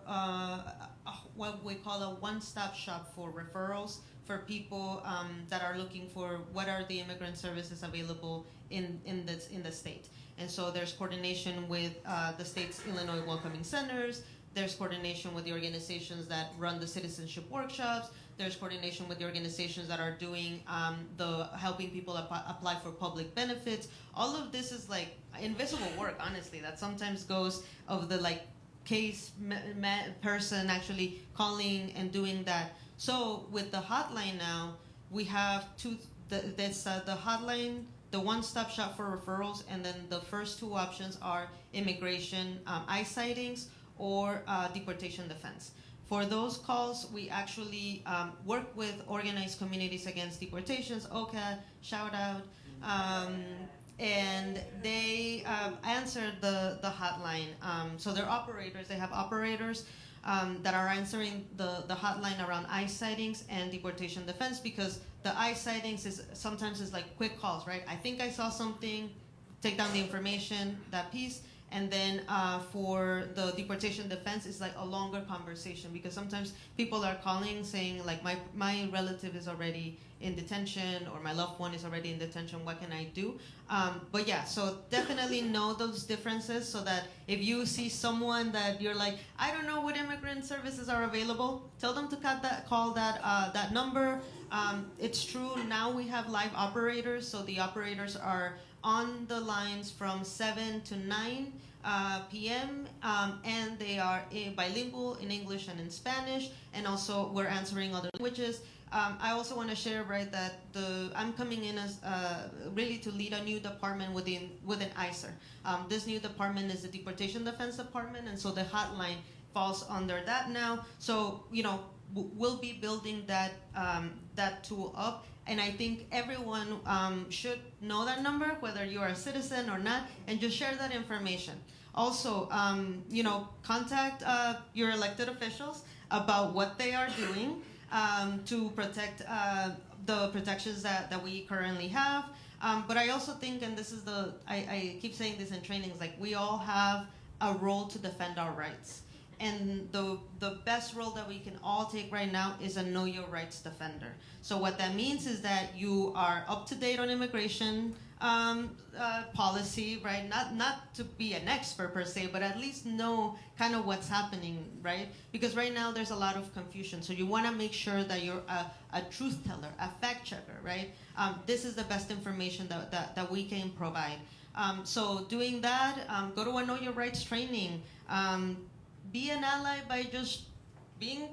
what we call a one-stop shop for referrals for people that are looking for what are the immigrant services available in the state. And so there's coordination with the state's Illinois Welcoming Centers. There's coordination with the organizations that run the citizenship workshops. There's coordination with the organizations that are doing helping people apply for public benefits. All of this is like invisible work, honestly, that sometimes goes of the case person actually calling and doing that. So with the hotline now, we have the hotline, the one-stop shop for referrals, and then the first two options are immigration, ICE sightings, or deportation defense. For those calls, we actually work with organized communities against deportations, OCA, shout out, and they answer the hotline. So they're operators, they have operators that are answering the hotline around ICE sightings and deportation defense, because the ICE sightings is sometimes like quick calls, right? I think I saw something, take down the information, that piece. And then for the deportation defense, it's like a longer conversation, because sometimes people are calling saying like my relative is already in detention, or my loved one is already in detention, what can I do? But yeah, so definitely know those differences, so that if you see someone that you're like, I don't know what immigrant services are available, tell them to call that number. It's true, now we have live operators, so the operators are on the lines from 7 to 9 p.m. And they are bilingual in English and in Spanish, and also we're answering other languages. I also want to share, right, that I'm coming in as really to lead a new department within ICIRR. This new department is the Deportation Defense Department, and so the hotline falls under that now. So we'll be building that tool up. And I think everyone should know that number, whether you are a citizen or not, and just share that information. Also, contact your elected officials about what they are doing to protect the protections that we currently have. But I also think, and this is I keep saying this in trainings, like we all have a role to defend our rights. And the best role that we can all take right now is a know your rights defender. So what that means is that you are up to date on immigration policy, right? Not to be an expert per se, but at least know kind of what's happening, right? Because right now there's a lot of confusion. So you want to make sure that you're a truth teller, a fact checker, right? This is the best information that we can provide. So doing that, go to a know your rights training. Be an ally by just being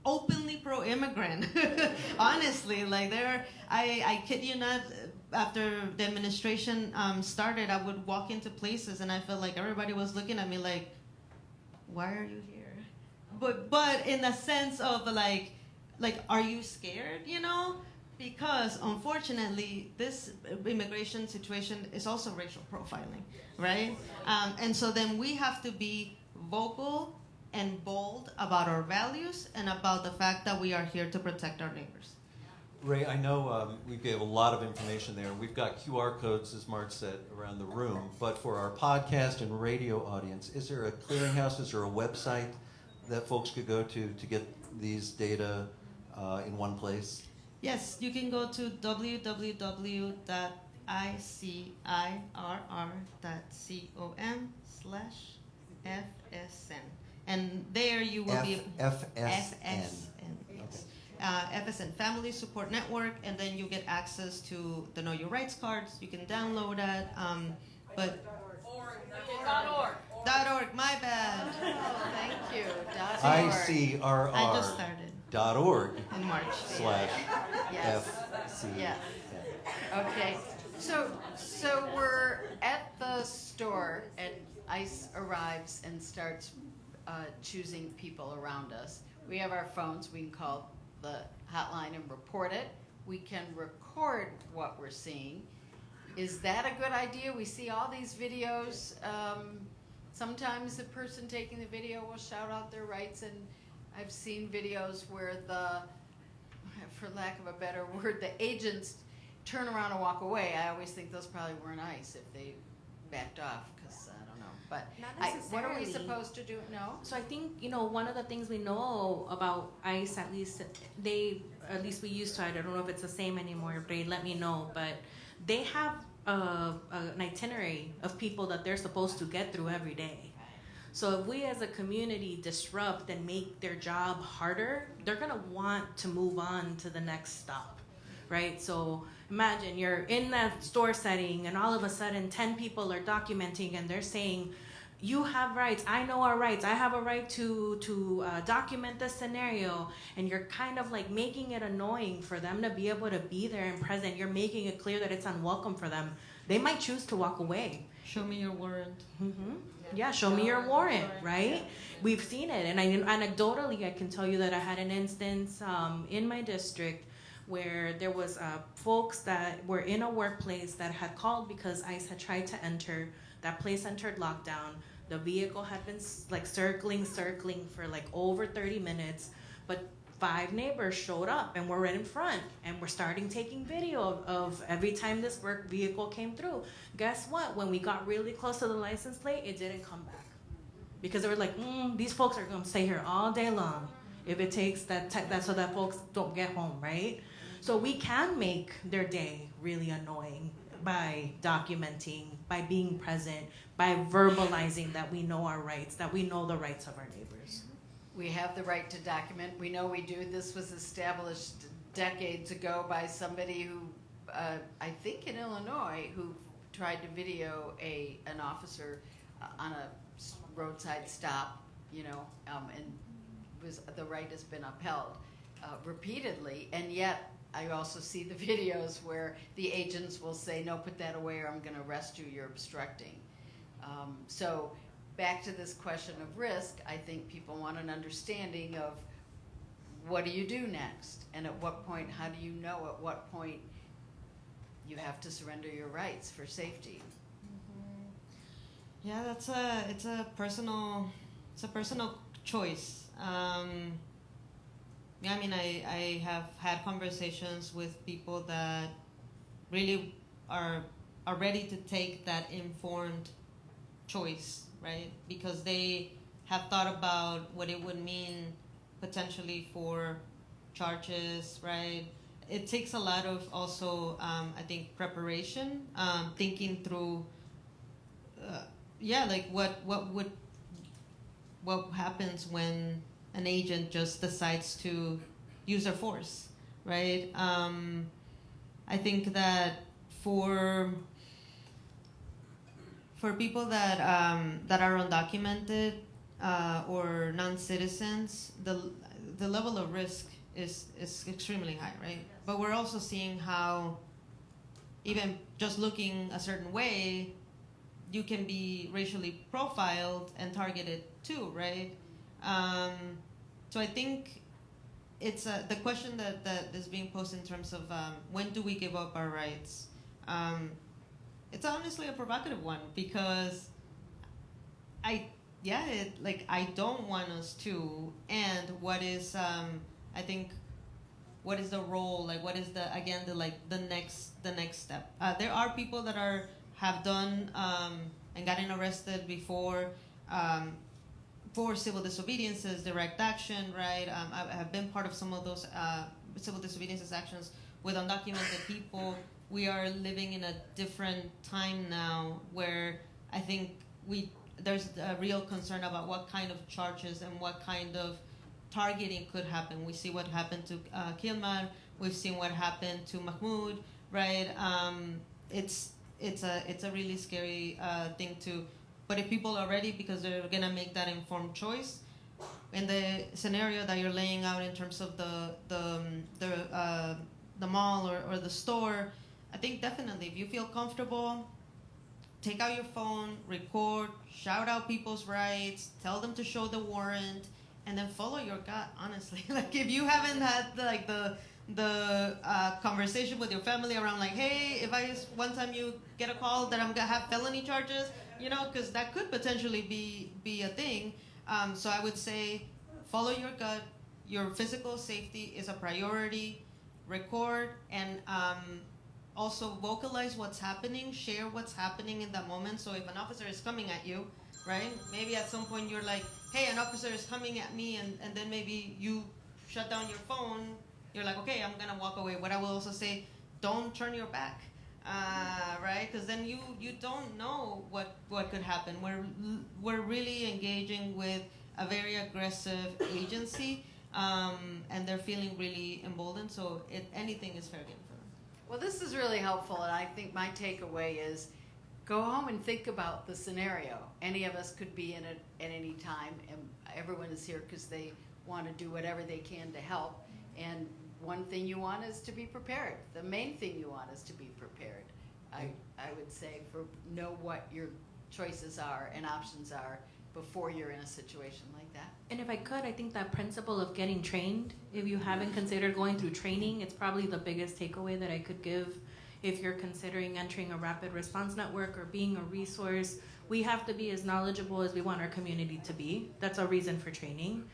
openly pro-immigrant. Honestly, like I kid you not, after the administration started, I would walk into places and I felt like everybody was looking at me like, why are you here? But in the sense of like, are you scared, Because unfortunately, this immigration situation is also racial profiling, right? And so then we have to be vocal and bold about our values and about the fact that we are here to protect our neighbors. Ray, I know we gave a lot of information there. We've got QR codes, as Marge said, around the room. But for our podcast and radio audience, is there a clearinghouse? Is there a website that folks could go to get these data in one place? Yes, you can go to www.icirr.com/FSN. And there you will be FSN. Yes. FSN, Family Support Network, and then you get access to the Know Your Rights cards. You can download that. But .org, my bad. Oh, thank you. ICIRR. I just started. .org In March. Yes. /FCN. Yes. Okay. So we're at the store and ICE arrives and starts choosing people around us. We have our phones. We can call the hotline and report it. We can record what we're seeing. Is that a good idea? We see all these videos. Sometimes the person taking the video will shout out their rights, and I've seen videos where for lack of a better word, the agents turn around and walk away. I always think those probably weren't ICE if they backed off, because I don't know. But Not what are we necessarily. supposed to do? No? So I think, one of the things we know about ICE, at least we used to, I don't know if it's the same anymore, they let me know, but they have an itinerary of people that they're supposed to get through every day. So if we as a community disrupt and make their job harder, they're gonna want to move on to the next stop, right? So imagine you're in that store setting and all of a sudden 10 people are documenting and they're saying, you have rights. I know our rights. I have a right to document this scenario. And you're kind of like making it annoying for them to be able to be there and present. You're making it clear that it's unwelcome for them. They might choose to walk away. Show me your warrant. Mm-hmm. Yeah, show me your warrant, right? We've seen it. And anecdotally, I can tell you that I had an instance in my district where there was folks that were in a workplace that had called because ICE had tried to enter. That place entered lockdown. The vehicle had been like circling for like over 30 minutes, but 5 neighbors showed up and were right in front, and we're starting taking video of every time this work vehicle came through. Guess what? When we got really close to the license plate, it didn't come back because they were like, these folks are gonna stay here all day long if it takes that so that folks don't get home, right? So we can make their day really annoying by documenting, by being present, by verbalizing that we know our rights, that we know the rights of our neighbors. We have the right to document. We know we do. This was established decades ago by somebody who, I think in Illinois, who tried to video an officer on a roadside stop, and the right has been upheld repeatedly. And yet, I also see the videos where the agents will say, no, put that away or I'm going to arrest you, you're obstructing. So back to this question of risk, I think people want an understanding of what do you do next? And at what point, how do you know at what point you have to surrender your rights for safety? Mm-hmm. Yeah, it's a personal choice. Yeah, I mean, I have had conversations with people that really are ready to take that informed choice, right? Because they have thought about what it would mean potentially for charges, right? It takes a lot of also, I think, preparation, thinking through, like what happens when an agent just decides to use their force, right? I think that for people that are undocumented or non-citizens, the level of risk is extremely high, right? But we're also seeing how even just looking a certain way, you can be racially profiled and targeted too, right? So I think it's the question that is being posed in terms of when do we give up our rights? It's honestly a provocative one because I don't want us to. And what is I think what is the role? Like what is the next step? There are people that have done and gotten arrested before. For civil disobediences, direct action, right? I have been part of some of those civil disobediences actions with undocumented people. We are living in a different time now where I think there's a real concern about what kind of charges and what kind of targeting could happen. We see what happened to Kilmar. We've seen what happened to Mahmoud, right? It's a really scary thing to. But if people are ready because they're gonna make that informed choice, in the scenario that you're laying out in terms of the mall or the store, I think definitely if you feel comfortable, take out your phone, record, shout out people's rights, tell them to show the warrant, and then follow your gut. Honestly, like if you haven't had the conversation with your family around like, hey, if one time you get a call that I'm gonna have felony charges, because that could potentially be a thing. So I would say follow your gut. Your physical safety is a priority. Record and also vocalize what's happening. Share what's happening in that moment. So if an officer is coming at you, right? Maybe at some point you're like, hey, an officer is coming at me, and then maybe you shut down your phone. You're like, okay, I'm gonna walk away. But I will also say, don't turn your back. Right? Because then you don't know what could happen. We're really engaging with a very aggressive agency, and they're feeling really emboldened. So anything is fair game for them. Well, this is really helpful, and I think my takeaway is go home and think about the scenario. Any of us could be in it at any time, and everyone is here because they want to do whatever they can to help. And one thing you want is to be prepared. The main thing you want is to be prepared. I would say know what your choices are and options are before you're in a situation like that. And if I could, I think that principle of getting trained, if you haven't considered going through training, it's probably the biggest takeaway that I could give. If you're considering entering a rapid response network or being a resource, we have to be as knowledgeable as we want our community to be. That's a reason for training.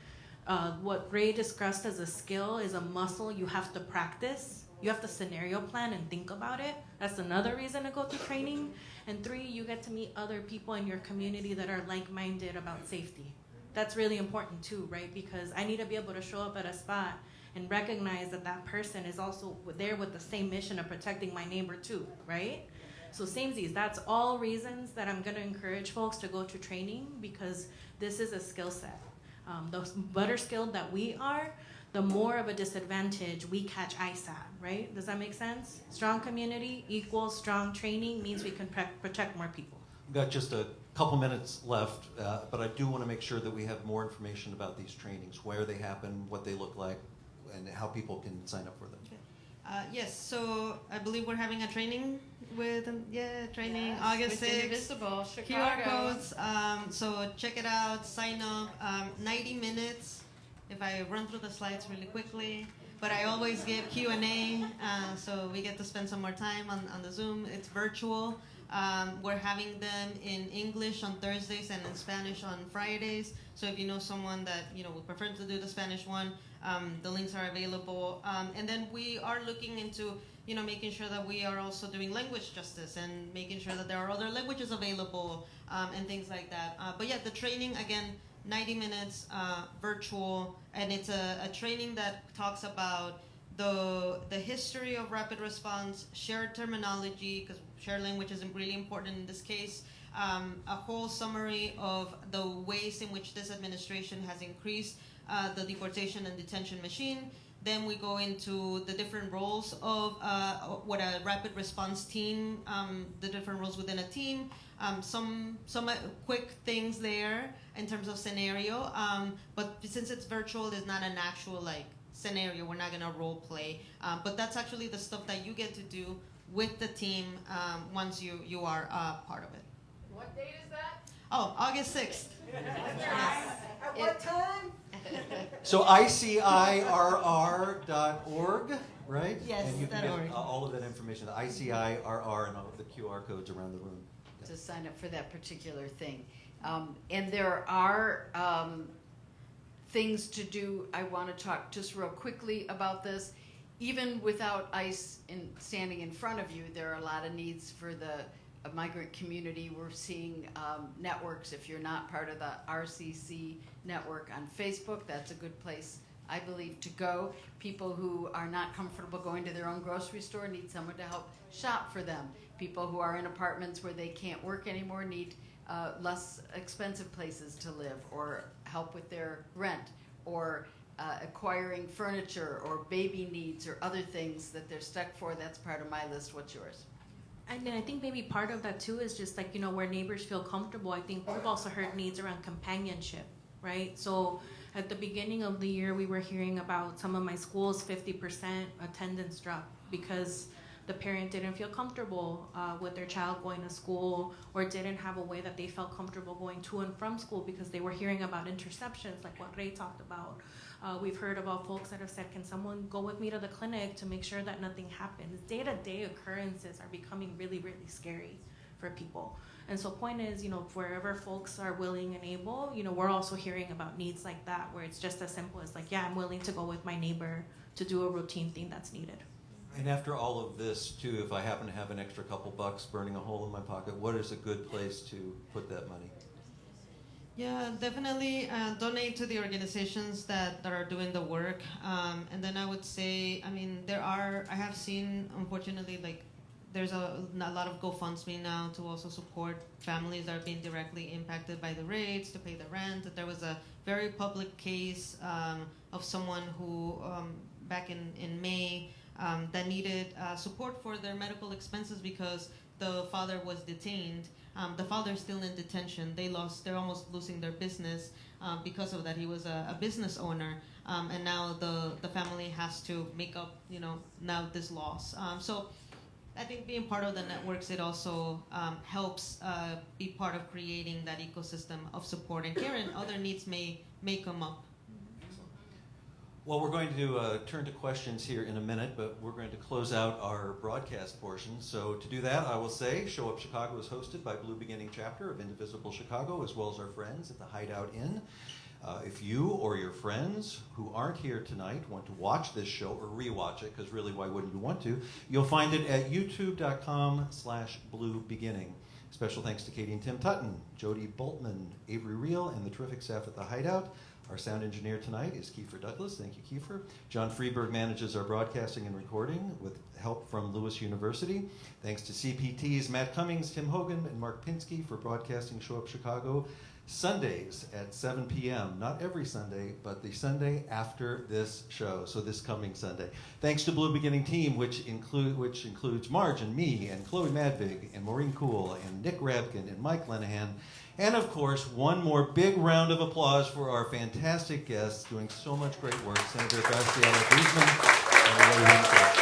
What Ray discussed as a skill is a muscle you have to practice. You have to scenario plan and think about it. That's another reason to go through training. And 3, you get to meet other people in your community that are like-minded about safety. That's really important too, right? Because I need to be able to show up at a spot and recognize that that person is also there with the same mission of protecting my neighbor too, right? So samesies, that's all reasons that I'm gonna encourage folks to go to training, because this is a skill set. The better skilled that we are, the more of a disadvantage we catch ISAT, right? Does that make sense? Strong community equals strong training means we can protect more people. We've got just a couple minutes left, but I do want to make sure that we have more information about these trainings, where they happen, what they look like, and how people can sign up for them. Yes, so I believe we're having a training with, training Yes, August with 6th. Indivisible Chicago. QR codes, so check it out, sign up, 90 minutes, if I run through the slides really quickly, but I always give Q&A, so we get to spend some more time on the Zoom. It's virtual. We're having them in English on Thursdays and in Spanish on Fridays, so if you know someone that would prefer to do the Spanish one, the links are available. And then we are looking into making sure that we are also doing language justice and making sure that there are other languages available and things like that. But yeah, the training, again, 90 minutes, virtual, and it's a training that talks about the history of rapid response, shared terminology, because shared language is really important in this case, a whole summary of the ways in which this administration has increased the deportation and detention machine. Then we go into the different roles of what a rapid response team, the different roles within a team, some quick things there in terms of scenario, but since it's virtual, it's not an actual scenario. We're not gonna role play, but that's actually the stuff that you get to do with the team once you are part of it. What date is that? Oh, August 6th. At what time? So ICIRR.org, right? Yes, and you can .org. get all of that information, the ICIRR and all of the QR codes around the room. To sign up for that particular thing. And there are things to do. I want to talk just real quickly about this. Even without ICE standing in front of you, there are a lot of needs for the migrant community. We're seeing networks. If you're not part of the RCC network on Facebook, that's a good place, I believe, to go. People who are not comfortable going to their own grocery store need someone to help shop for them. People who are in apartments where they can't work anymore need less expensive places to live, or help with their rent, or acquiring furniture, or baby needs, or other things that they're stuck for. That's part of my list. What's yours? And then I think maybe part of that too is just where neighbors feel comfortable. I think we've also heard needs around companionship, right? So at the beginning of the year, we were hearing about some of my schools, 50% attendance drop because the parent didn't feel comfortable with their child going to school, or didn't have a way that they felt comfortable going to and from school because they were hearing about interceptions, like what Rey talked about. We've heard about folks that have said, can someone go with me to the clinic to make sure that nothing happens? Day-to-day occurrences are becoming really, really scary for people. And so point is, wherever folks are willing and able, we're also hearing about needs like that, where it's just as simple as I'm willing to go with my neighbor to do a routine thing that's needed. And after all of this, too, if I happen to have an extra couple bucks burning a hole in my pocket, what is a good place to put that money? Yeah, definitely donate to the organizations that are doing the work. And then I would say, I have seen, unfortunately, there's a lot of GoFundMe now to also support families that are being directly impacted by the raids, to pay the rent. There was a very public case of someone who, back in May, that needed support for their medical expenses because the father was detained. The father's still in detention. They're almost losing their business because of that. He was a business owner, and now the family has to make up, now this loss. So I think being part of the networks, it also helps be part of creating that ecosystem of support and care, and other needs may come up. Well, we're going to turn to questions here in a minute, but we're going to close out our broadcast portion. So to do that, I will say Show Up Chicago is hosted by Blue Beginning Chapter of Indivisible Chicago, as well as our friends at the Hideout Inn. If you or your friends who aren't here tonight want to watch this show or rewatch it, because really, why wouldn't you want to? You'll find it at youtube.com/bluebeginning. Special thanks to Katie and Tim Tutton, Jody Boltman, Avery Reel, and the terrific staff at the Hideout. Our sound engineer tonight is Kiefer Douglas. Thank you, Kiefer. John Freeberg manages our broadcasting and recording with help from Lewis University. Thanks to CPTs Matt Cummings, Tim Hogan, and Mark Pinsky for broadcasting Show Up Chicago Sundays at 7 p.m. Not every Sunday, but the Sunday after this show, so this coming Sunday. Thanks to Blue Beginning Team, which includes Marge and me and Chloe Madvig and Maureen Kuhl and Nick Rabkin and Mike Lenahan. And of course, one more big round of applause for our fantastic guests doing so much great work, Senator Graciela Guzman and Rey Wences.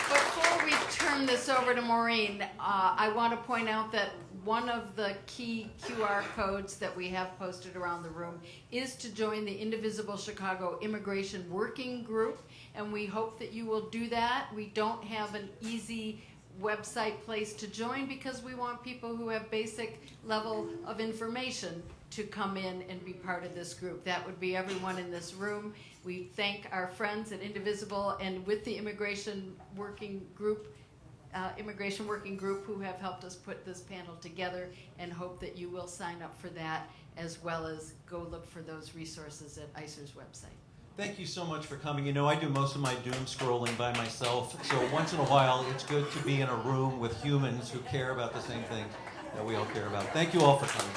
Before we turn this over to Maureen, I want to point out that one of the key QR codes that we have posted around the room is to join the Indivisible Chicago Immigration Working Group, and we hope that you will do that. We don't have an easy website place to join because we want people who have basic level of information to come in and be part of this group. That would be everyone in this room. We thank our friends at Indivisible and with the Immigration Working Group who have helped us put this panel together, and hope that you will sign up for that as well as go look for those resources at ICIRR's website. Thank you so much for coming. You know, I do most of my doom scrolling by myself, so once in a while it's good to be in a room with humans who care about the same things that we all care about. Thank you all for coming.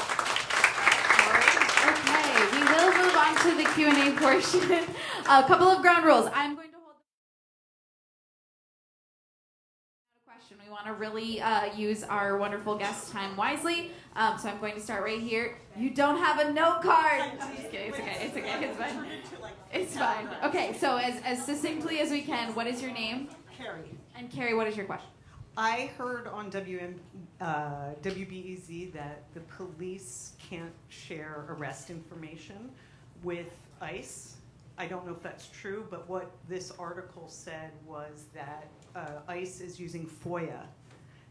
Okay, we will move on to the Q&A portion. A couple of ground rules. I'm going to hold the question. We want to really use our wonderful guest time wisely. So I'm going to start right here. You don't have a note card. Just kidding. It's okay. It's okay. It's fine. It's fine. Okay, so as succinctly as we can, what is your name? Carrie. And Carrie, what is your question? I heard on WBEZ that the police can't share arrest information with ICE. I don't know if that's true, but what this article said was that ICE is using FOIA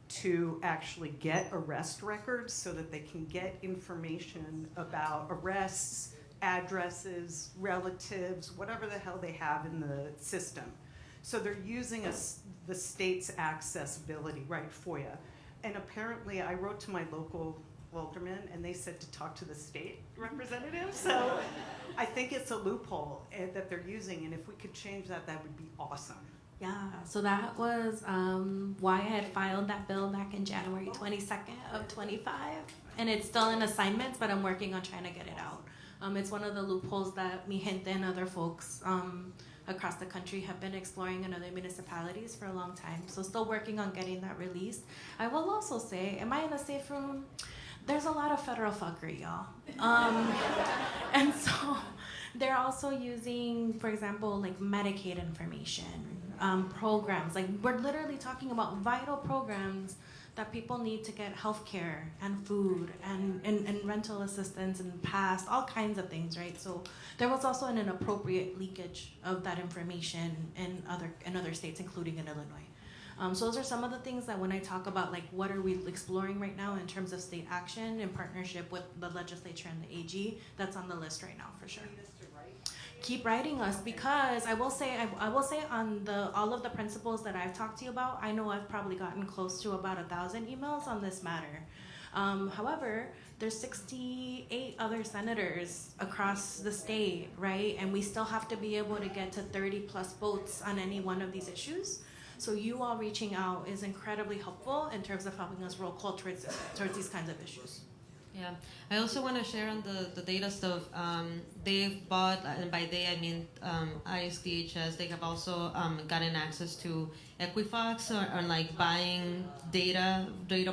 to actually get arrest records so that they can get information about arrests, addresses, relatives, whatever the hell they have in the system. So they're using the state's accessibility, right, FOIA. And apparently I wrote to my local alderman and they said to talk to the state representative. So I think it's a loophole that they're using, and if we could change that, that would be awesome. Yeah, so that was why I had filed that bill back in January 22nd of 25. And it's still in assignments, but I'm working on trying to get it out. It's one of the loopholes that mi gente and other folks across the country have been exploring in other municipalities for a long time. So still working on getting that released. I will also say, am I in a safe room? There's a lot of federal fuckery, y'all. And so they're also using, for example, like Medicaid information, programs. Like, we're literally talking about vital programs that people need to get health care and food and rental assistance and pass, all kinds of things, right? So there was also an inappropriate leakage of that information in other states, including in Illinois. So those are some of the things that when I talk about, like, what are we exploring right now in terms of state action in partnership with the legislature and the AG, that's on the list right now for sure. Keep writing us, because I will say on all of the principles that I've talked to you about, I know I've probably gotten close to about 1,000 emails on this matter. However, there's 68 other senators across the state, right? And we still have to be able to get to 30 plus votes on any one of these issues. So you all reaching out is incredibly helpful in terms of helping us roll call towards these kinds of issues. Yeah, I also want to share on the data stuff. They've bought, and by they I mean ISDHS, they have also gotten access to Equifax or like buying data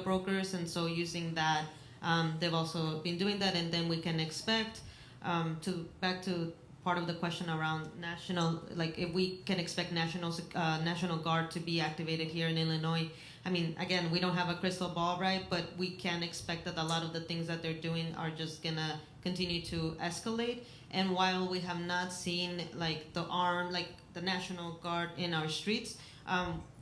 brokers, and so using that, they've also been doing that, and then we can expect back to part of the question around national, like if we can expect National Guard to be activated here in Illinois. I mean, again, we don't have a crystal ball, right? But we can expect that a lot of the things that they're doing are just gonna continue to escalate. And while we have not seen like the National Guard in our streets,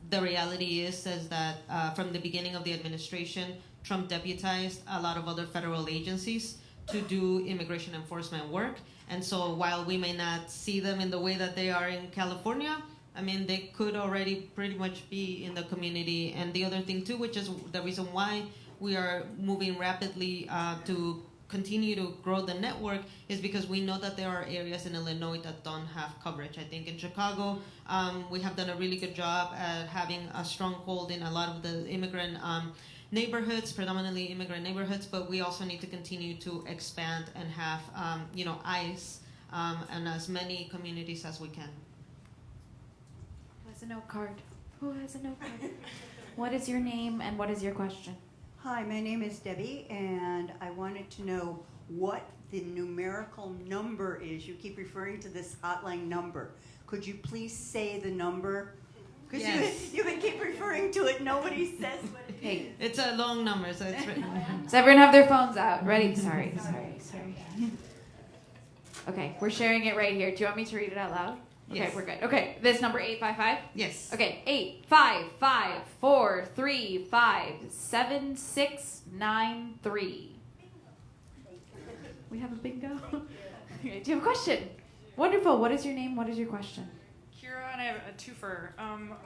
the reality is that from the beginning of the administration, Trump deputized a lot of other federal agencies to do immigration enforcement work. And so while we may not see them in the way that they are in California, I mean, they could already pretty much be in the community. And the other thing too, which is the reason why we are moving rapidly to continue to grow the network, is because we know that there are areas in Illinois that don't have coverage. I think in Chicago, we have done a really good job at having a stronghold in a lot of the immigrant neighborhoods, predominantly immigrant neighborhoods, but we also need to continue to expand and have, ICE and as many communities as we can. Who has a note card? Who has a note card? What is your name and what is your question? Hi, my name is Debbie, and I wanted to know what the numerical number is. You keep referring to this hotline number. Could you please say the number? Because Yes. you keep referring to it. Nobody says what it is. Hey, It's a long number, so it's written. does everyone have their phones out? Ready? Sorry. Okay, we're sharing it right here. Do you want me to read it out loud? Okay, Yes. we're good. Okay, this number 855? Yes. Okay, 855-435-7693. We have a bingo. Okay, do you have a question? Wonderful. What is your name? What is your question? Kira, and I have a twofer.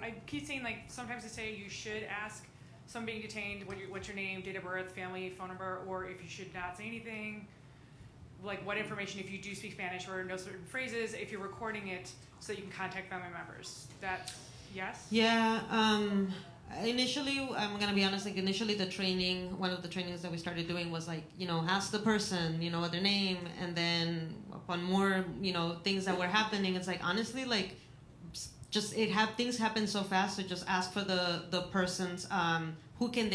I keep saying, like, sometimes they say you should ask somebody being detained what's your name, date of birth, family, phone number, or if you should not say anything, like what information if you do speak Spanish or know certain phrases, if you're recording it so that you can contact family members. That, yes? Yeah, initially, I'm going to be honest, like initially one of the trainings that we started doing was like, ask the person, what their name, and then upon more, things that were happening, it's like, honestly, like, things happen so fast, so just ask for the person's, who can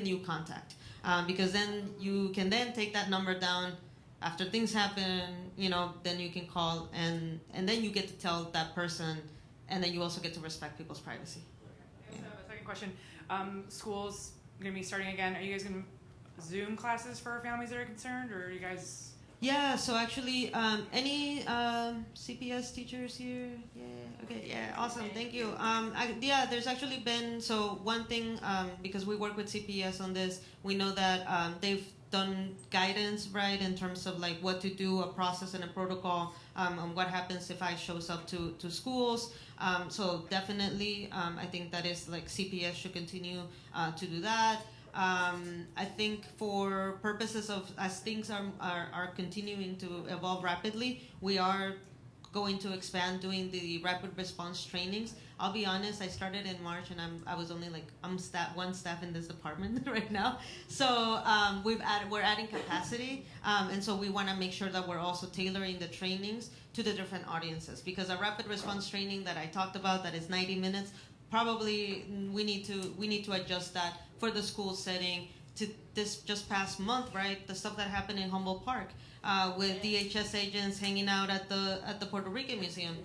you contact? Because then you can then take that number down after things happen, then you can call and then you get to tell that person, and then you also get to respect people's privacy. I also have a second question. Schools going to be starting again. Are you guys going to Zoom classes for families that are concerned, or are you guys? Yeah, so actually, any CPS teachers here? Yeah, okay, yeah, awesome, thank you. There's actually been, so one thing, because we work with CPS on this, we know that they've done guidance, right, in terms of like what to do, a process and a protocol, on what happens if I shows up to schools. So definitely, I think that is like CPS should continue to do that. I think for purposes of, as things are continuing to evolve rapidly, we are going to expand doing the rapid response trainings. I'll be honest, I started in March and I was only like, I'm one staff in this department right now. So we're adding capacity, and so we want to make sure that we're also tailoring the trainings to the different audiences, because a rapid response training that I talked about that is 90 minutes, probably we need to adjust that for the school setting. To this just past month, right? The stuff that happened in Humboldt Park with DHS agents hanging out at the Puerto Rican Museum.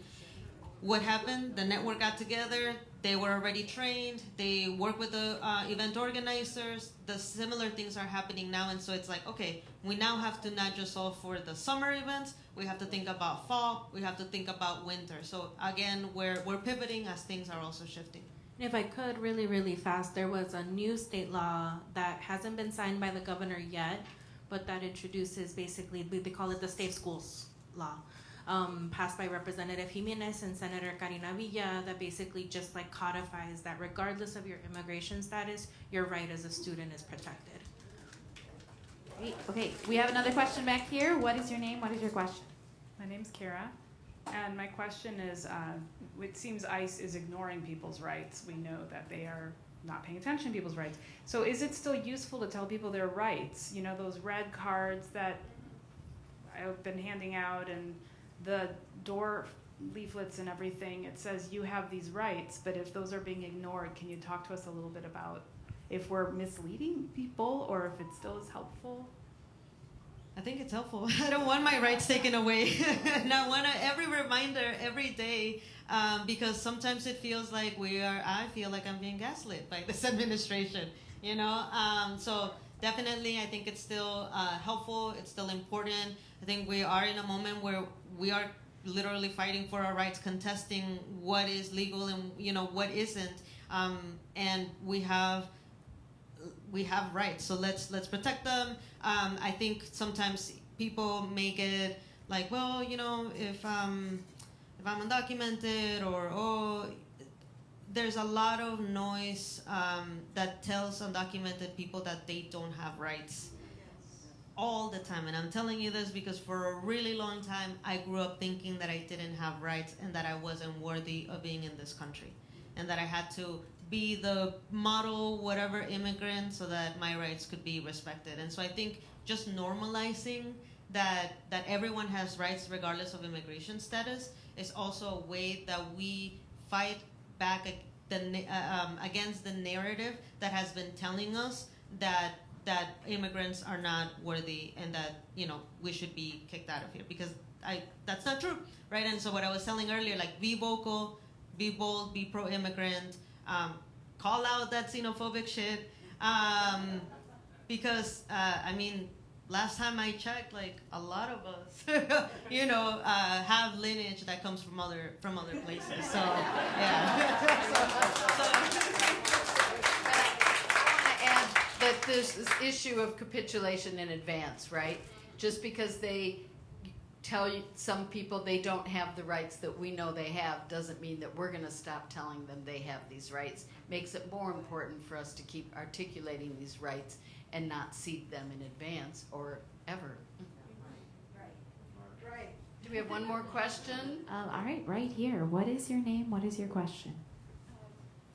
What happened? The network got together. They were already trained. They work with the event organizers. The similar things are happening now, and so it's like, okay, we now have to not just solve for the summer events. We have to think about fall. We have to think about winter. So again, we're pivoting as things are also shifting. If I could, really, really fast, there was a new state law that hasn't been signed by the governor yet, but that introduces basically, they call it the Safe Schools Law, passed by Representative Jimenez and Senator Karina Villa, that basically just like codifies that regardless of your immigration status, your right as a student is protected. Great. Okay, we have another question back here. What is your name? What is your question? My name's Kara, and my question is, it seems ICE is ignoring people's rights. We know that they are not paying attention to people's rights. So is it still useful to tell people their rights? You know, those red cards that I've been handing out and the door leaflets and everything, it says you have these rights, but if those are being ignored, can you talk to us a little bit about if we're misleading people or if it still is helpful? I think it's helpful. I don't want my rights taken away. And I want every reminder every day, because sometimes it feels like I feel like I'm being gaslit by this administration, you know? So definitely I think it's still helpful, it's still important. I think we are in a moment where we are literally fighting for our rights, contesting what is legal and, you know, what isn't. And we have rights, so let's protect them. I think sometimes people make it like, well, you know, if I'm undocumented or there's a lot of noise that tells undocumented people that they don't have rights all the time. And I'm telling you this because for a really long time I grew up thinking that I didn't have rights and that I wasn't worthy of being in this country, and that I had to be the model whatever immigrant so that my rights could be respected. And so I think just normalizing that everyone has rights regardless of immigration status is also a way that we fight back against the narrative that has been telling us that immigrants are not worthy and that, you know, we should be kicked out of here, because that's not true, right? And so what I was telling earlier, like, be vocal, be bold, be pro-immigrant, call out that xenophobic shit, because I mean, last time I checked, like, a lot of us, you know, have lineage that comes from other places. So yeah. That there's this issue of capitulation in advance, right? Just because they tell some people they don't have the rights that we know they have doesn't mean that we're going to stop telling them they have these rights. Makes it more important for us to keep articulating these rights and not cede them in advance or ever. Right. Do we have one more question? All right here. What is your name? What is your question?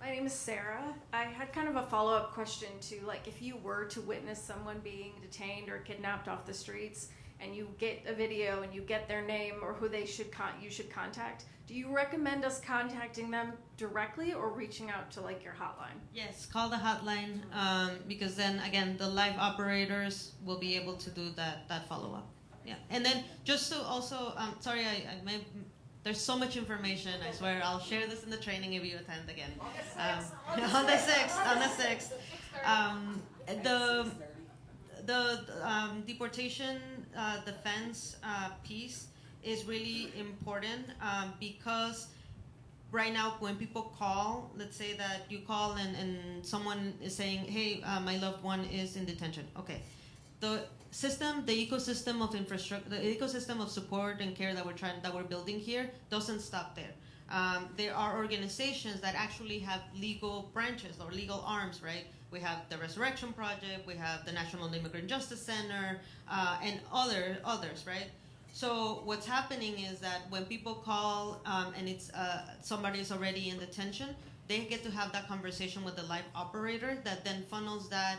My name is Sarah. I had kind of a follow-up question to, like, if you were to witness someone being detained or kidnapped off the streets and you get a video and you get their name or who they you should contact, do you recommend us contacting them directly or reaching out to, like, your hotline? Yes, call the hotline, because then again the live operators will be able to do that follow-up. Yeah, and then just to also, sorry, there's so much information. I swear I'll share this in the training if you attend again. On the 6th. The deportation defense piece is really important, because right now when people call, let's say that you call and someone is saying, hey, my loved one is in detention. Okay, the ecosystem of infrastructure, the ecosystem of support and care that we're building here doesn't stop there. There are organizations that actually have legal branches or legal arms, right? We have the Resurrection Project, we have the National Immigrant Justice Center, and others, right? So what's happening is that when people call and it's somebody's already in detention, they get to have that conversation with the live operator that then funnels that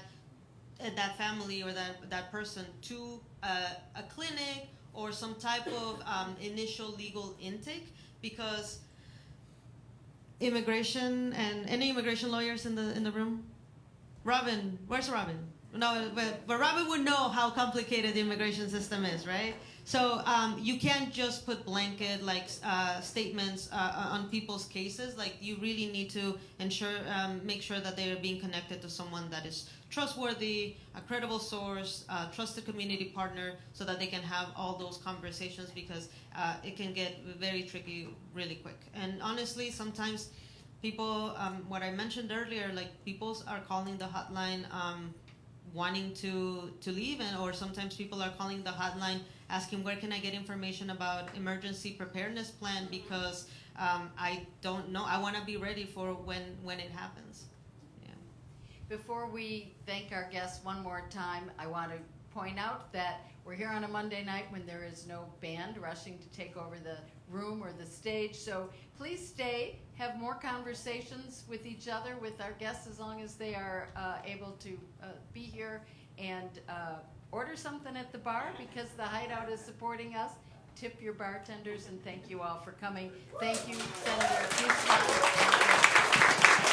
family or that person to a clinic or some type of initial legal intake, because immigration, and any immigration lawyers in the room? Robin, where's Robin? No, but Robin would know how complicated the immigration system is, right? So you can't just put blanket statements on people's cases. Like, you really need to make sure that they are being connected to someone that is trustworthy, a credible source, a trusted community partner, so that they can have all those conversations, because it can get very tricky really quick. And honestly, sometimes people, what I mentioned earlier, like, people are calling the hotline wanting to leave, or sometimes people are calling the hotline asking, where can I get information about emergency preparedness plan, because I don't know, I want to be ready for when it happens. Yeah. Before we thank our guests one more time, I want to point out that we're here on a Monday night when there is no band rushing to take over the room or the stage. So please stay, have more conversations with each other, with our guests, as long as they are able to be here, and order something at the bar because the Hideout is supporting us. Tip your bartenders, and thank you all for coming. Thank you, Senator Guzman.